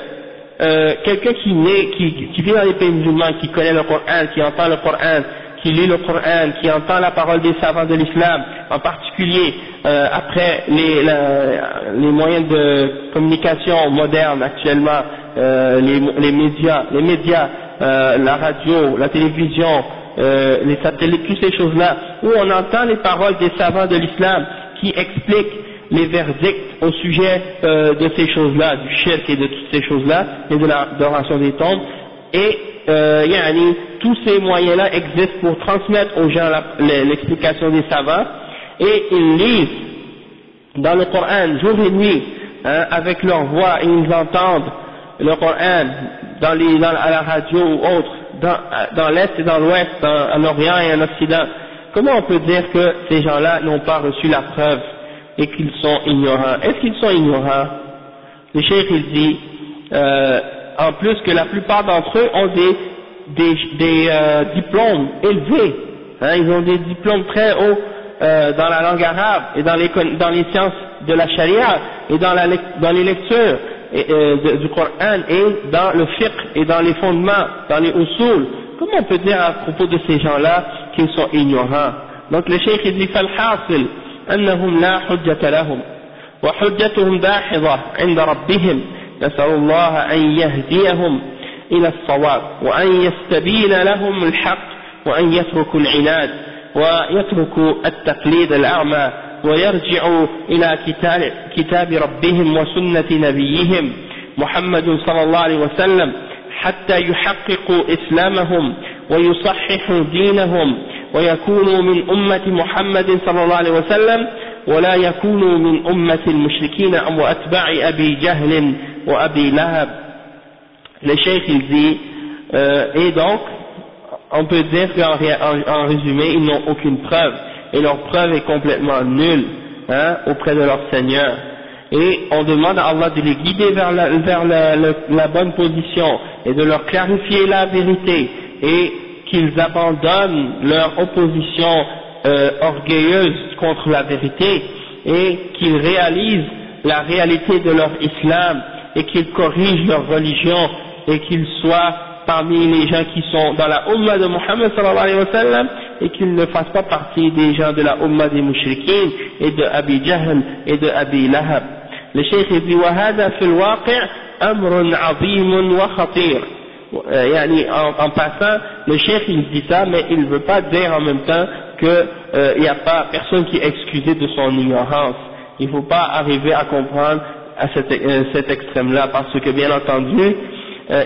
A: quelqu'un qui vit dans les pays musulmans, qui connaît le Coran, qui entend le Coran, qui lit le Coran, qui entend la parole des savants de l'islam, en particulier après les moyens de communication modernes actuellement, les médias, la radio, la télévision, les satellites, toutes ces choses-là, où on entend les paroles des savants de l'islam qui expliquent les verdicts au sujet de ces choses-là, du shirk et de toutes ces choses-là, et de l'adoration des tombes, et tous ces moyens-là existent pour transmettre aux gens l'explication des savants, et ils lisent dans le Coran jour et nuit, avec leur voix, et ils entendent le Coran à la radio ou autre, dans l'Est et dans l'Ouest, en Orient et en Occident. Comment on peut dire que ces gens-là n'ont pas reçu la preuve et qu'ils sont ignorants? Est-ce qu'ils sont ignorants? Le cheikh il dit, en plus que la plupart d'entre eux ont des diplômes élevés, hein, ils ont des diplômes très hauts dans la langue arabe et dans les sciences de la charia et dans les lectures du Coran et dans le fiqh et dans les fondements, dans les usul. Comment on peut dire à propos de ces gens-là qu'ils sont ignorants? Donc le cheikh il dit, فالحاصل أنهم لا حجة لهم وحجتهم داحضة عند ربهم، نسأل الله أن يهديهم إلى الصواب وأن يستبين لهم الحق وأن يتركوا العناد ويتركوا التقليد الأعمى ويرجعوا إلى كتاب ربهم وسنة نبيهم محمد صلى الله عليه وسلم حتى يحققوا إسلامهم ويصححوا دينهم ويكونوا من أمة محمد صلى الله عليه وسلم ولا يكونوا من أمة المشركين وأتباع أبي جهل وأبي لهب. Le cheikh il dit et donc on peut dire qu'en résumé ils n'ont aucune preuve et leur preuve est complètement nulle auprès de leur Seigneur, et on demande à Allah de les guider vers la bonne position et de leur clarifier la vérité, et qu'ils abandonnent leur opposition orgueilleuse contre la vérité, et qu'ils réalisent la réalité de leur islam, et qu'ils corrigent leur religion, et qu'ils soient parmi les gens qui sont dans la Ummah de Muhammad sallallahu alayhi wa sallam, et qu'ils ne fassent pas partie des gens de la Ummah des Mushrikeen et de Abi Jahl et de Abi Lahab. Le cheikh dit وهذا في الواقع أمر عظيم وخطير. En passant, le cheikh il dit ça, mais il ne veut pas dire en même temps que il n'y a pas personne qui est excusé de son ignorance. Il ne faut pas arriver à comprendre à cet extrême-là, parce que bien entendu,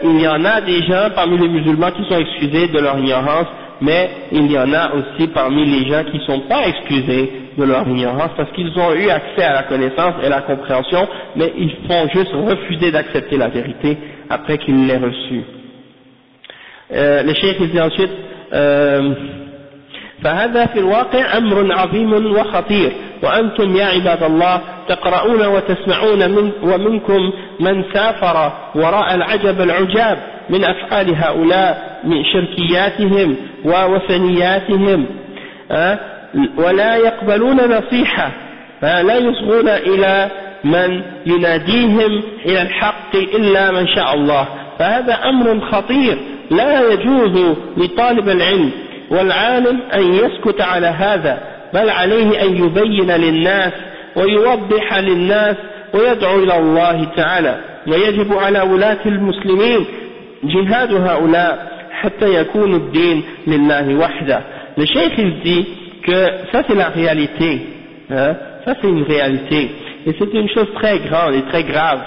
A: il y en a des gens parmi les musulmans qui sont excusés de leur ignorance, mais il y en a aussi parmi les gens qui ne sont pas excusés de leur ignorance parce qu'ils ont eu accès à la connaissance et la compréhension, mais ils font juste refuser d'accepter la vérité après qu'ils l'aient reçue. Le cheikh dit ensuite فهذا في الواقع أمر عظيم وخطير وأنتم يا عباد الله تقرؤون وتسمعون ومنكم من سافر وراء العجب العجاب من أفعال هؤلاء من شركياتهم ووثنياتهم ولا يقبلون نصيحة لا يصغون إلى من يناديهم إلى الحق إلا من شاء الله. فهذا أمر خطير لا يجوز لطالب العلم والعالم أن يسكت على هذا، بل عليه أن يبين للناس ويوضح للناس ويدعو إلى الله تعالى، ويجب على ولاة المسلمين جهاد هؤلاء حتى يكون الدين لله وحده. Le cheikh il dit que ça c'est la réalité, ça c'est une réalité, et c'est une chose très grande et très grave,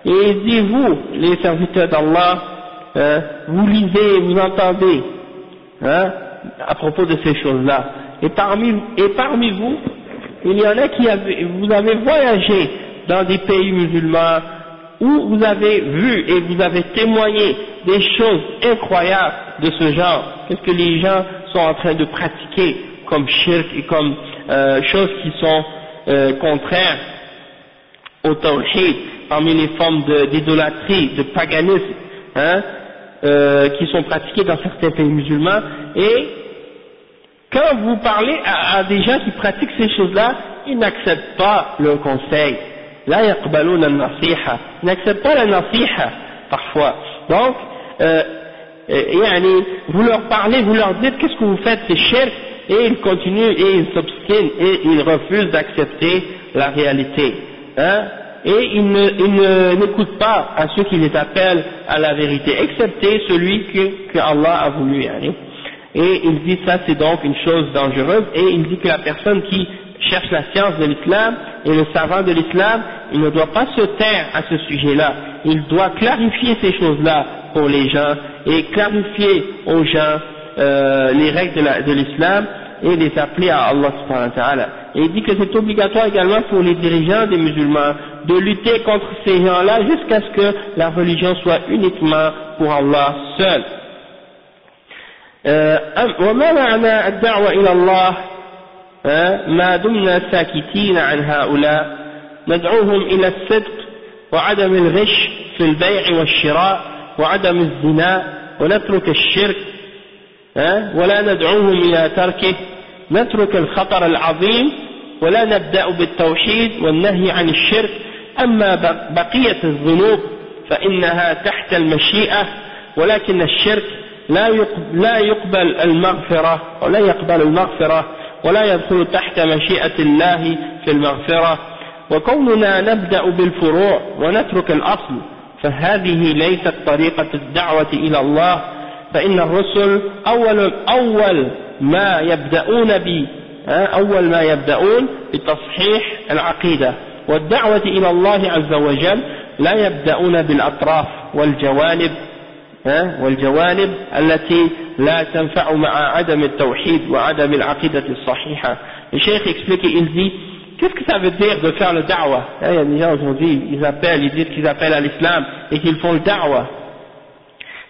A: et il dit vous, les serviteurs d'Allah, vous lisez, vous entendez à propos de ces choses-là, et parmi vous, il y en a vous avez voyagé dans des pays musulmans où vous avez vu et vous avez témoigné des choses incroyables de ce genre. Qu'est-ce que les gens sont en train de pratiquer comme shirk et comme choses qui sont contraires au tawhid, parmi les formes d'idolâtrie, de paganisme, qui sont pratiquées dans certains pays musulmans. Et quand vous parlez à des gens qui pratiquent ces choses-là, ils n'acceptent pas le conseil. La yaqbalouna al-nasiha, ils n'acceptent pas la nasiha parfois. Donc, vous leur parlez, vous leur dites qu'est-ce que vous faites, c'est shirk, et ils continuent et ils s'obstinent et ils refusent d'accepter la réalité. Et ils n'écoutent pas à ceux qui les appellent à la vérité, excepté celui que Allah a voulu. Et il dit ça c'est donc une chose dangereuse, et il dit que la personne qui cherche la science de l'islam et le savant de l'islam, il ne doit pas se taire à ce sujet-là, il doit clarifier ces choses-là pour les gens et clarifier aux gens les règles de l'islam et les appeler à Allah subhanahu wa ta'ala. Et il dit que c'est obligatoire également pour les dirigeants des musulmans de lutter contre ces gens-là jusqu'à ce que la religion soit uniquement pour Allah seul. وما معنى الدعوة إلى الله ما دمنا ساكتين عن هؤلاء ندعوهم إلى الصدق وعدم الغش في البيع والشراء وعدم الزنا ونترك الشرك ولا ندعوهم إلى تركه، نترك الخطر العظيم ولا نبدأ بالتوحيد والنهي عن الشرك. أما بقية الذنوب فإنها تحت المشيئة، ولكن الشرك لا يقبل المغفرة ولا يقبل المغفرة ولا يدخل تحت مشيئة الله في المغفرة. وكوننا نبدأ بالفروع ونترك الأصل فهذه ليست طريقة الدعوة إلى الله، فإن الرسل أول ما يبدأون أول ما يبدأون بتصحيح العقيدة والدعوة إلى الله عز وجل لا يبدأون بالأطراف والجوانب التي لا تنفع مع عدم التوحيد وعدم العقيدة الصحيحة. Le cheikh explique et il dit qu'est-ce que ça veut dire de faire le da'wah? Il y a des gens aujourd'hui, ils disent qu'ils appellent à l'islam et qu'ils font le da'wah.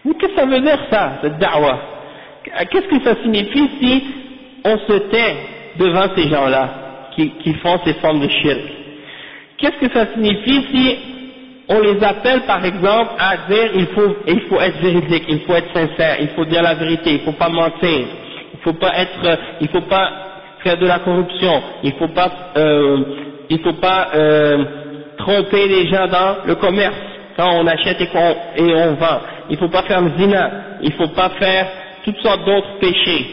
A: Mais qu'est-ce que ça veut dire ça, cette da'wah? Qu'est-ce que ça signifie si on se tait devant ces gens-là qui font ces formes de shirk? Qu'est-ce que ça signifie si on les appelle par exemple à dire il faut être véridique, il faut être sincère, il faut dire la vérité, il faut pas mentir, il faut pas faire de la corruption, il faut pas tromper les gens dans le commerce quand on achète et on vend, il faut pas faire le zina, il faut pas faire toutes sortes d'autres péchés.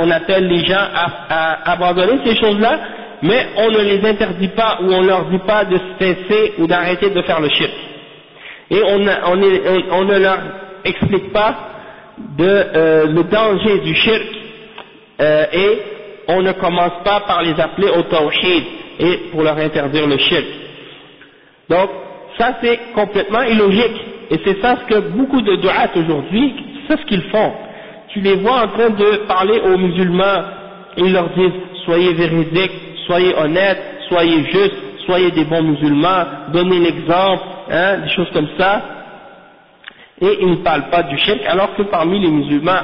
A: On appelle les gens à abandonner ces choses-là, mais on ne les interdit pas ou on leur dit pas de cesser ou d'arrêter de faire le shirk. Et on ne leur explique pas le danger du shirk, et on ne commence pas par les appeler au tawhid et pour leur interdire le shirk. Donc ça c'est complètement illogique, et c'est ça ce que beaucoup de du'at aujourd'hui, c'est ce qu'ils font. Tu les vois en train de parler aux musulmans, ils leur disent soyez véridiques, soyez honnêtes, soyez justes, soyez des bons musulmans, donnez l'exemple, des choses comme ça, et ils ne parlent pas du shirk, alors que parmi les musulmans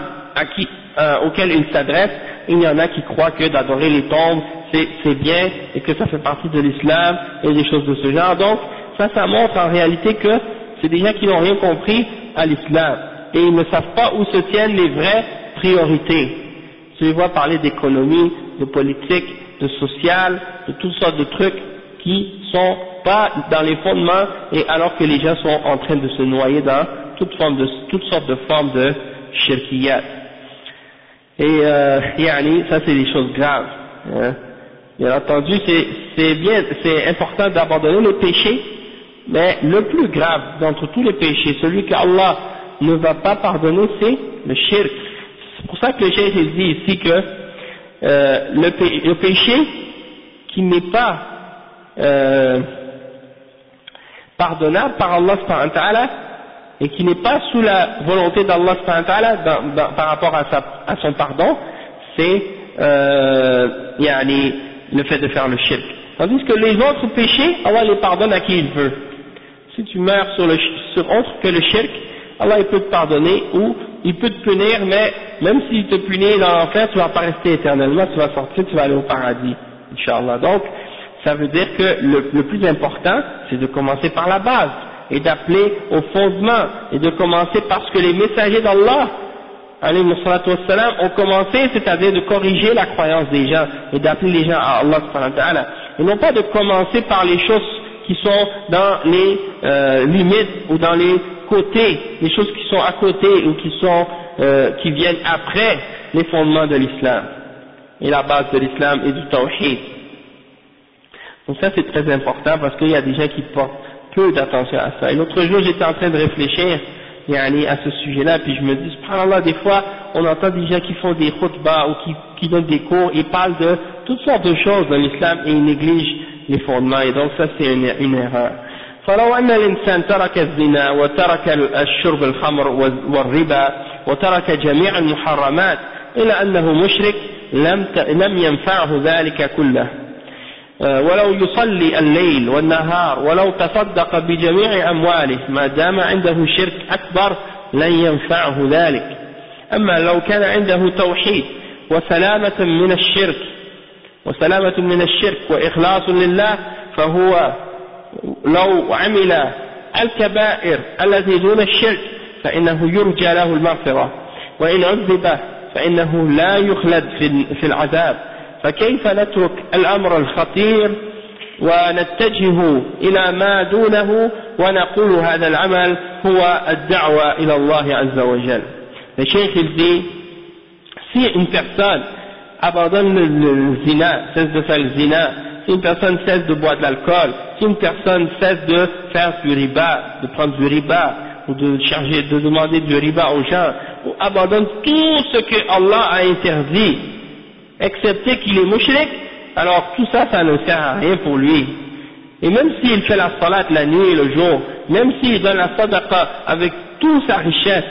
A: auxquels ils s'adressent, il y en a qui croient que d'adorer les tombes c'est bien et que ça fait partie de l'islam et des choses de ce genre. Donc ça montre en réalité que c'est des gens qui n'ont rien compris à l'islam et ils ne savent pas où se tiennent les vraies priorités. Tu les vois parler d'économie, de politique, de social, de toutes sortes de trucs qui sont pas dans les fondements, et alors que les gens sont en train de se noyer dans toutes sortes de formes de shirkiyat. Et ça c'est des choses graves. Bien entendu, c'est important d'abandonner les péchés, mais le plus grave d'entre tous les péchés, celui qu'Allah ne va pas pardonner, c'est le shirk. C'est pour ça que le cheikh dit ici que le péché qui n'est pas pardonnable par Allah subhanahu wa ta'ala et qui n'est pas sous la volonté d'Allah subhanahu wa ta'ala par rapport à son pardon, c'est le fait de faire le shirk. Tandis que les autres péchés, Allah les pardonne à qui il veut. Si tu meurs sur autre que le shirk, Allah il peut te pardonner ou il peut te punir, mais même s'il te punit dans l'enfer, tu vas pas rester éternellement, tu vas sortir, tu vas aller au paradis, Inch'Allah. Donc, ça veut dire que le plus important, c'est de commencer par la base, et d'appeler au fondement, et de commencer par ce que les messagers d'Allah, alayhi salatu wassalam, ont commencé, c'est-à-dire de corriger la croyance des gens, et d'appeler les gens à Allah subhanahu wa ta'ala. Et non pas de commencer par les choses qui sont dans les limites, ou dans les côtés, les choses qui sont à côté, ou qui viennent après les fondements de l'islam, et la base de l'islam et du tawhid. Donc ça c'est très important parce qu'il y a des gens qui portent peu d'attention à ça. Et l'autre jour j'étais en train de réfléchir à ce sujet-là, puis je me dis, subhanallah, des fois on entend des gens qui font des khutbahs ou qui donnent des cours, ils parlent de toutes sortes de choses dans l'islam et ils négligent les fondements, et donc ça c'est une erreur. فلو أن الإنسان ترك الزنا وترك الشرب الخمر والربا وترك جميع المحرمات إلا أنه مشرك لم ينفعه ذلك كله، ولو يصلي الليل والنهار ولو تصدق بجميع أمواله ما دام عنده شرك أكبر لن ينفعه ذلك. أما لو كان عنده توحيد وسلامة من الشرك وإخلاص لله، فهو لو عمل الكبائر التي دون الشرك فإنه يرجى له المغفرة، وإن عذب فإنه لا يخلد في العذاب. فكيف نترك الأمر الخطير ونتجه إلى ما دونه ونقول هذا العمل هو الدعوة إلى الله عز وجل. Le cheikh il dit, si une personne abandonne le zina, cesse de faire le zina, si une personne cesse de boire de l'alcool, si une personne cesse de faire du riba, de prendre du riba, ou de demander du riba aux gens, ou abandonne tout ce que Allah a interdit, excepté qu'il est mushrik, alors tout ça, ça ne sert à rien pour lui. Et même s'il fait la salat la nuit et le jour, même s'il donne la sadaqa avec toute sa richesse,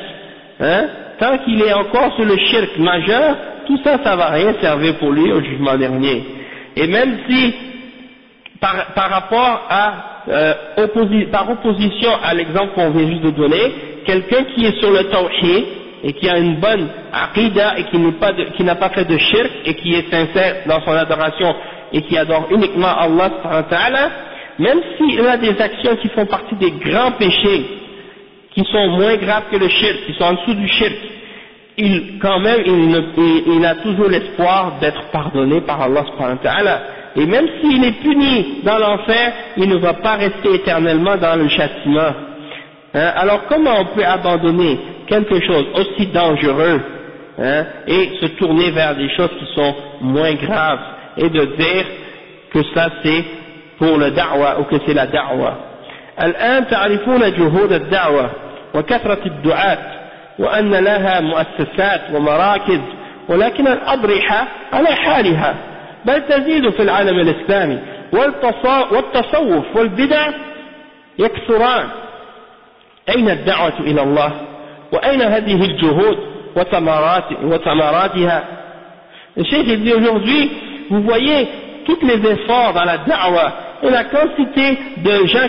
A: hein, tant qu'il est encore sur le shirk majeur, tout ça, ça va rien servir pour lui au jugement dernier. Et même si, par rapport à, par opposition à l'exemple qu'on vient juste de donner, quelqu'un qui est sur le tawhid, et qui a une bonne aqida, et qui n'a pas fait de shirk, et qui est sincère dans son adoration, et qui adore uniquement Allah subhanahu wa ta'ala, même s'il a des actions qui font partie des grands péchés, qui sont moins graves que le shirk, qui sont en dessous du shirk, quand même, il a toujours l'espoir d'être pardonné par Allah subhanahu wa ta'ala. Et même s'il est puni dans l'enfer, il ne va pas rester éternellement dans le châtiment. Hein? Alors comment on peut abandonner quelque chose aussi dangereux, hein, et se tourner vers des choses qui sont moins graves, et de dire que ça c'est pour le da'wa ou que c'est la da'wa. الآن تعرفون جهود الدعوة وكثرة الدعاة وأن لها مؤسسات ومراكز، ولكن الأضرحة على حالها بل تزيد في العالم الإسلامي، والتصوف والبدع يكثران. أين الدعوة إلى الله؟ وأين هذه الجهود وثمراتها؟ Le Cheikh dit aujourd'hui, vous voyez tous les efforts dans la da'wa et la quantité de gens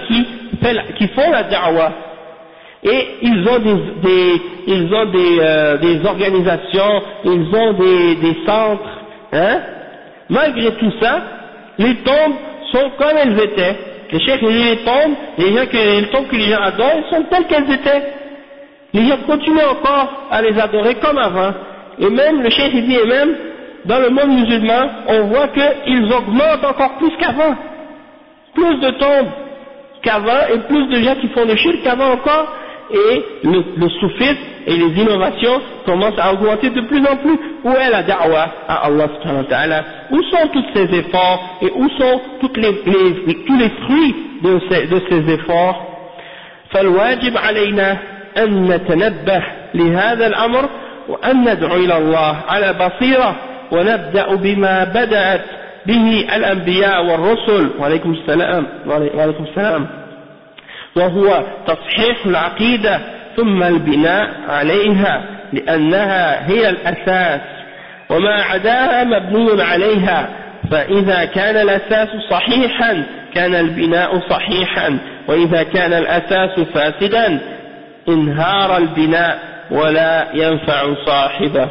A: qui font la da'wa, et ils ont des organisations, ils ont des centres, hein. Malgré tout ça, les tombes sont comme elles étaient. Le Cheikh dit les tombes que les gens adorent, elles sont telles qu'elles étaient. Les gens continuent encore à les adorer comme avant. Et même, le Cheikh dit, et même, dans le monde musulman, on voit qu'ils augmentent encore plus qu'avant. Plus de tombes qu'avant, et plus de gens qui font le shirk qu'avant encore, et le soufisme et les innovations commencent à augmenter de plus en plus. Où est la da'wa à Allah subhanahu wa ta'ala? Où sont tous ces efforts, et où sont tous les fruits de ces efforts? فالواجب علينا أن نتنبه لهذا الأمر وأن ندعو إلى الله على بصيرة، ونبدأ بما بدأت به الأنبياء والرسل وعليكم السلام وهو تصحيح العقيدة ثم البناء عليها، لأنها هي الأساس، وما عداها مبني عليها، فإذا كان الأساس صحيحا كان البناء صحيحا، وإذا كان الأساس فاسدا انهار البناء ولا ينفع صاحبه.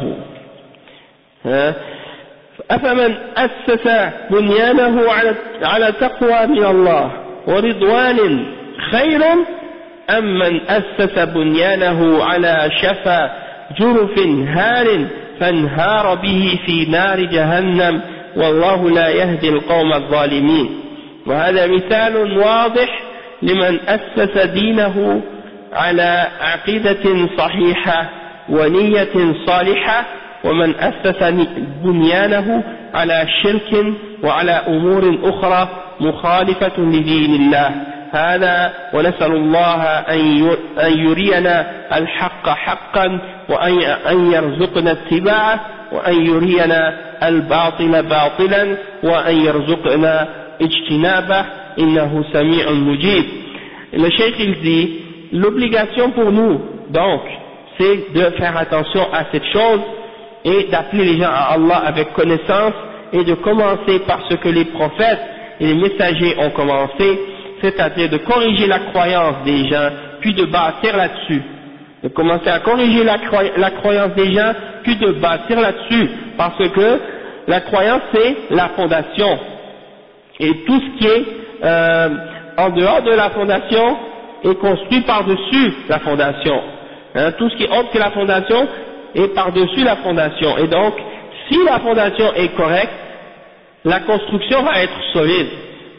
A: أفمن أسس بنيانه على تقوى من الله ورضوان خير أم من أسس بنيانه على شفا جرف هار فانهار به في نار جهنم والله لا يهدي القوم الظالمين. وهذا مثال واضح لمن أسس دينه على عقيدة صحيحة ونية صالحة، ومن أسس بنيانه على شرك وعلى أمور أخرى مخالفة لدين الله. هذا ونسأل الله أن يرينا الحق حقا وأن يرزقنا اتباعه، وأن يرينا الباطل باطلا وأن يرزقنا اجتنابه إنه سميع مجيب. Le Cheikh il dit, l'obligation pour nous donc c'est de faire attention à cette chose et d'appeler les gens à Allah avec connaissance, et de commencer par ce que les prophètes et les messagers ont commencé, c'est-à-dire de corriger la croyance des gens, puis de bâtir là-dessus. De commencer à corriger la croyance des gens, puis de bâtir là-dessus, parce que la croyance c'est la fondation. Et tout ce qui est en dehors de la fondation est construit par-dessus la fondation. Hein, tout ce qui est autre que la fondation est par-dessus la fondation. Et donc, si la fondation est correcte, la construction va être solide.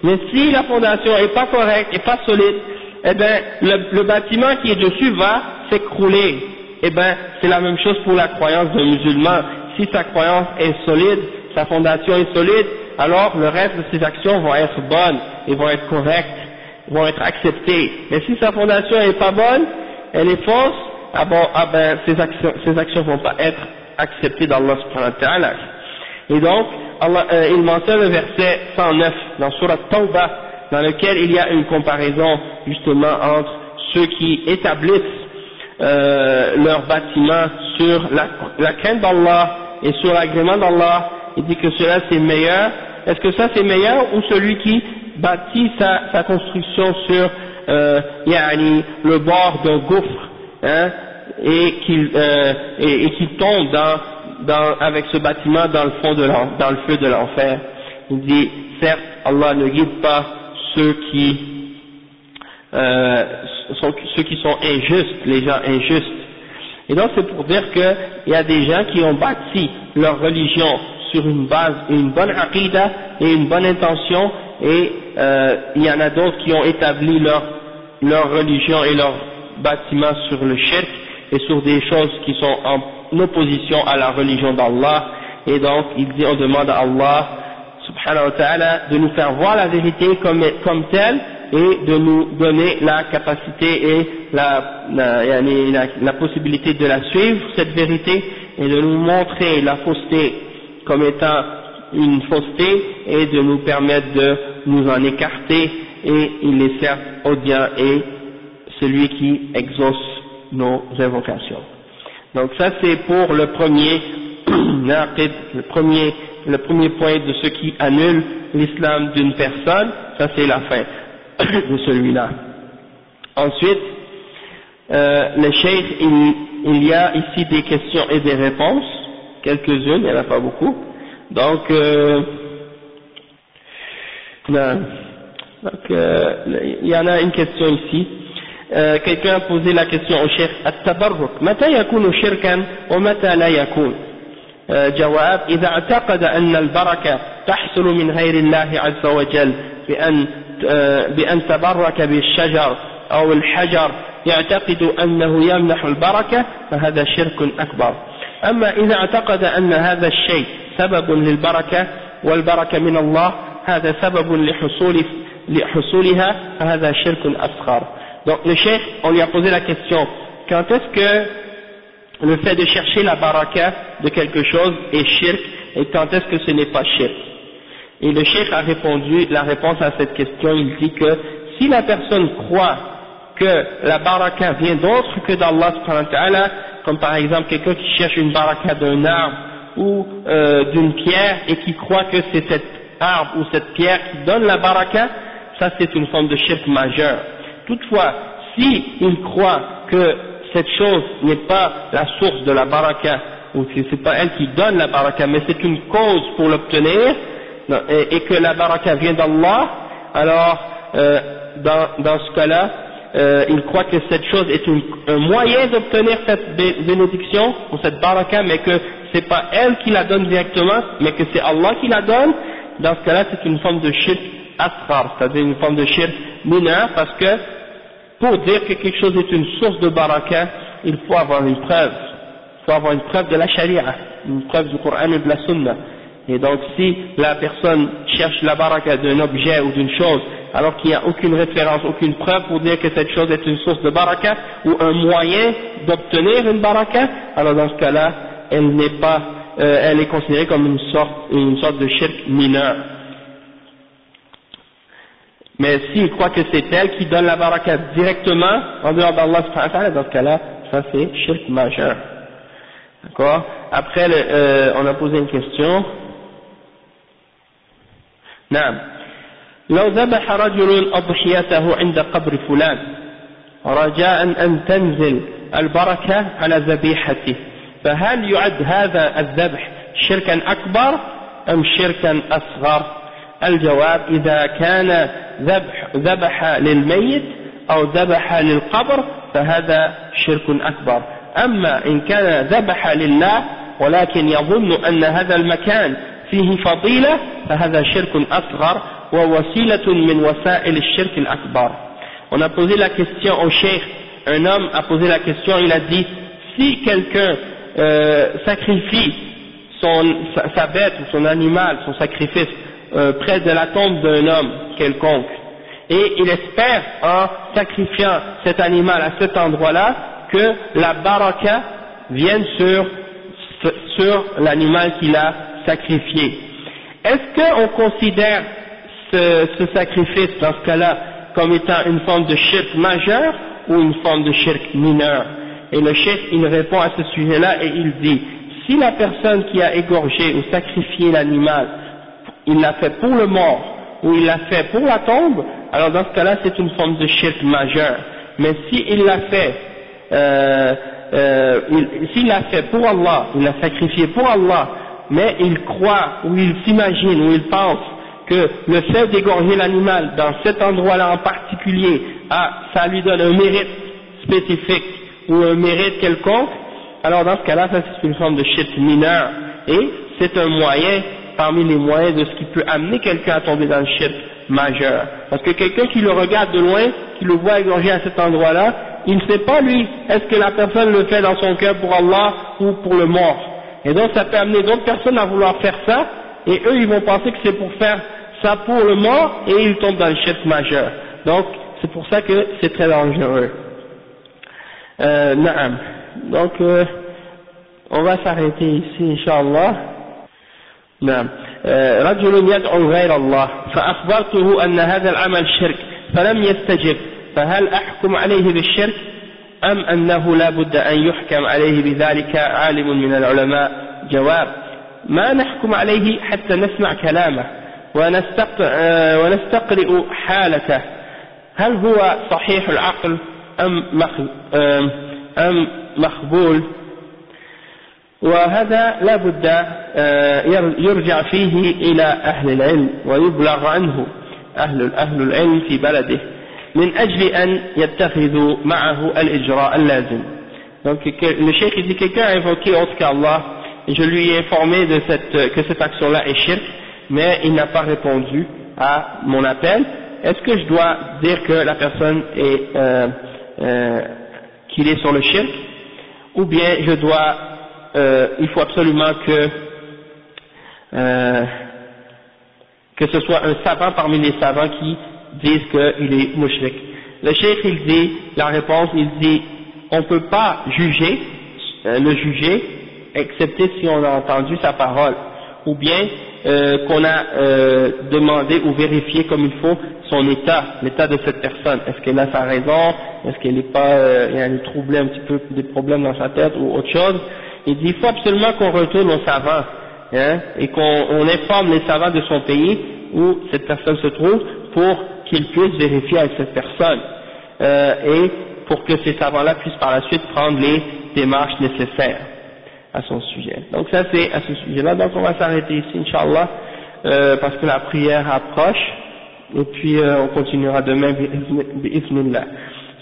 A: Mais si la fondation est pas correcte et pas solide, eh ben le bâtiment qui est dessus va s'écrouler. Eh ben c'est la même chose pour la croyance d'un musulman. Si sa croyance est solide, sa fondation est solide, alors le reste de ses actions vont être bonnes et vont être correctes, vont être acceptées. Mais si sa fondation est pas bonne, elle est fausse, ses actions vont pas être acceptées d'Allah subhanahu wa ta'ala. Et donc, il mentionne le verset 109 dans Surat Tawbah, dans lequel il y a une comparaison justement entre ceux qui établissent leur bâtiment sur la crainte d'Allah et sur l'agrément d'Allah. Il dit que cela c'est meilleur. Est-ce que ça c'est meilleur ou celui qui bâtit sa construction sur le bord d'un gouffre, hein, et qui tombe avec ce bâtiment dans le feu de l'enfer? Il dit, certes, Allah ne guide pas ceux qui sont injustes, les gens injustes. Et donc c'est pour dire qu'il y a des gens qui ont bâti leur religion sur une base, une bonne aqidah et une bonne intention, et il y en a d'autres qui ont établi leur religion et leur bâtiment sur le shirk et sur des choses qui sont en opposition à la religion d'Allah. Et donc il dit, on demande à Allah subhanahu wa ta'ala de nous faire voir la vérité comme telle et de nous donner la capacité et la possibilité de la suivre, cette vérité, et de nous montrer la fausseté comme étant une fausseté et de nous permettre de nous en écarter. Et il est certes audient et celui qui exauce nos invocations. Donc ça c'est pour le premier le premier point de ce qui annule l'islam d'une personne. Ça c'est la fin de celui-là. Ensuite, le cheikh, il y a ici des questions et des réponses, quelques-unes, il n'y en a pas beaucoup. Donc, il y en a une question ici. Quelqu'un a posé la question au cheikh: التبرك متى يكون شركا ومتى لا يكون؟ جواب: إذا اعتقد أن البركة تحصل من غير الله عز وجل بأن تبرك بالشجر أو الحجر يعتقد أنه يمنح البركة فهذا شرك أكبر. أما إذا اعتقد أن هذا الشيء سبب للبركة والبركة من الله هذا سبب لحصولها فهذا شرك أصغر. Donc le cheikh, on lui a posé la question: quand est-ce que le fait de chercher la baraka de quelque chose est shirk, et quand est-ce que ce n'est pas shirk? Et le cheikh a répondu, la réponse à cette question, il dit que si la personne croit que la baraka vient d'autre que d'Allah subhanahu wa ta'ala, comme par exemple quelqu'un qui cherche une baraka d'un arbre ou d'une pierre et qui croit que c'est cet arbre ou cette pierre qui donne la baraka, ça c'est une forme de shirk majeur. Toutefois, si il croit que cette chose n'est pas la source de la baraka, ou que c'est pas elle qui donne la baraka, mais c'est une cause pour l'obtenir, et que la baraka vient d'Allah, alors dans ce cas-là, il croit que cette chose est un moyen d'obtenir cette bénédiction ou cette baraka, mais que c'est pas elle qui la donne directement, mais que c'est Allah qui la donne. Dans ce cas-là, c'est une forme de shirk asghar, c'est-à-dire une forme de shirk mineur, parce que pour dire que quelque chose est une source de baraka, il faut avoir une preuve. Il faut avoir une preuve de la sharia, une preuve du Coran et de la Sunna. Et donc si la personne cherche la baraka d'un objet ou d'une chose, alors qu'il n'y a aucune référence, aucune preuve pour dire que cette chose est une source de baraka, ou un moyen d'obtenir une baraka, alors dans ce cas-là, elle n'est pas, elle est considérée comme une sorte de shirk mineur. Mais s'il croit que c'est elle qui donne la baraka directement, en dehors d'Allah subhanahu wa ta'ala, dans ce cas-là, ça c'est shirk majeur. D'accord? Après, on a posé une question. نعم. لو ذبح رجل أضحيته عند قبر فلان رجاء أن تنزل البركة على ذبيحته، فهل يعد هذا الذبح شركا أكبر أم شركا أصغر؟ الجواب: إذا كان ذبح للميت أو ذبح للقبر فهذا شرك أكبر. أما إن كان ذبح لله ولكن يظن أن هذا المكان فيه فضيلة فهذا شرك أصغر ووسيلة من وسائل الشرك الأكبر. On a posé la question au cheikh, un homme a posé la question, il a dit: si quelqu'un sacrifie sa bête ou son animal, son sacrifice, près de la tombe d'un homme quelconque, et il espère en sacrifiant cet animal à cet endroit-là que la baraka vienne sur l'animal qu'il a sacrifié. Est-ce qu'on considère ce sacrifice dans ce cas-là comme étant une forme de shirk majeur ou une forme de shirk mineur? Et le cheikh il répond à ce sujet-là et il dit, si la personne qui a égorgé ou sacrifié l'animal, il l'a fait pour le mort ou il l'a fait pour la tombe, alors dans ce cas-là c'est une forme de shirk majeur. Mais s'il l'a fait s'il l'a fait pour Allah, il l'a sacrifié pour Allah, mais il croit ou il s'imagine ou il pense que le fait d'égorger l'animal dans cet endroit-là en particulier, ça lui donne un mérite spécifique ou un mérite quelconque, alors dans ce cas-là, ça c'est une forme de shirk mineur, et c'est un moyen parmi les moyens de ce qui peut amener quelqu'un à tomber dans le shirk majeur. Parce que quelqu'un qui le regarde de loin, qui le voit égorger à cet endroit-là, il ne sait pas lui, est-ce que la personne le fait dans son cœur pour Allah ou pour le mort. Et donc ça peut amener d'autres personnes à vouloir faire ça, et eux ils vont penser que c'est pour faire ça pour le mort, et ils tombent dans le shirk majeur. Donc c'est pour ça que c'est très dangereux. Naam. Donc on va s'arrêter ici Inch'Allah. نعم رجل يدعو غير الله فأخبرته أن هذا العمل شرك فلم يستجب فهل أحكم عليه بالشرك أم أنه لا بد أن يحكم عليه بذلك عالم من العلماء؟ جواب: ما نحكم عليه حتى نسمع كلامه ونستقرئ حالته، هل هو صحيح العقل أم مخبول؟ وهذا لا بد يرجع فيه إلى أهل العلم ويبلغ عنه أهل العلم في بلده من أجل أن يتخذوا معه الإجراء اللازم. Donc le cheikh il dit quelqu'un a invoqué autre qu'Allah et je lui ai informé de que cette action-là est shirk, mais il n'a pas répondu à mon appel. Est-ce que je dois dire que la personne qu'il est sur le shirk, ou bien je dois il faut absolument que ce soit un savant parmi les savants qui disent qu'il est mushrik. Le cheikh il dit, la réponse il dit, on ne peut pas juger, le juger, excepté si on a entendu sa parole, ou bien qu'on a demandé ou vérifié comme il faut son état, l'état de cette personne. Est-ce qu'elle a sa raison, est-ce qu'elle n'est pas, il y a des troubles un petit peu, des problèmes dans sa tête ou autre chose. Il dit, il faut absolument qu'on retourne aux savants, hein, et qu'on informe les savants de son pays où cette personne se trouve pour qu'ils puissent vérifier avec cette personne, et pour que ces savants-là puissent par la suite prendre les démarches nécessaires à son sujet. Donc ça c'est à ce sujet-là. Donc on va s'arrêter ici, Inch'Allah, parce que la prière approche, et puis on continuera demain, bi'ithnillah.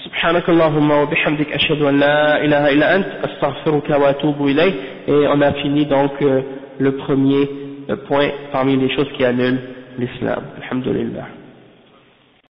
A: سبحانك اللهم وبحمدك أشهد أن لا إله إلا أنت أستغفرك وأتوب إليك. Et on a fini donc le premier point parmi les choses qui annulent l'islam. Alhamdulillah.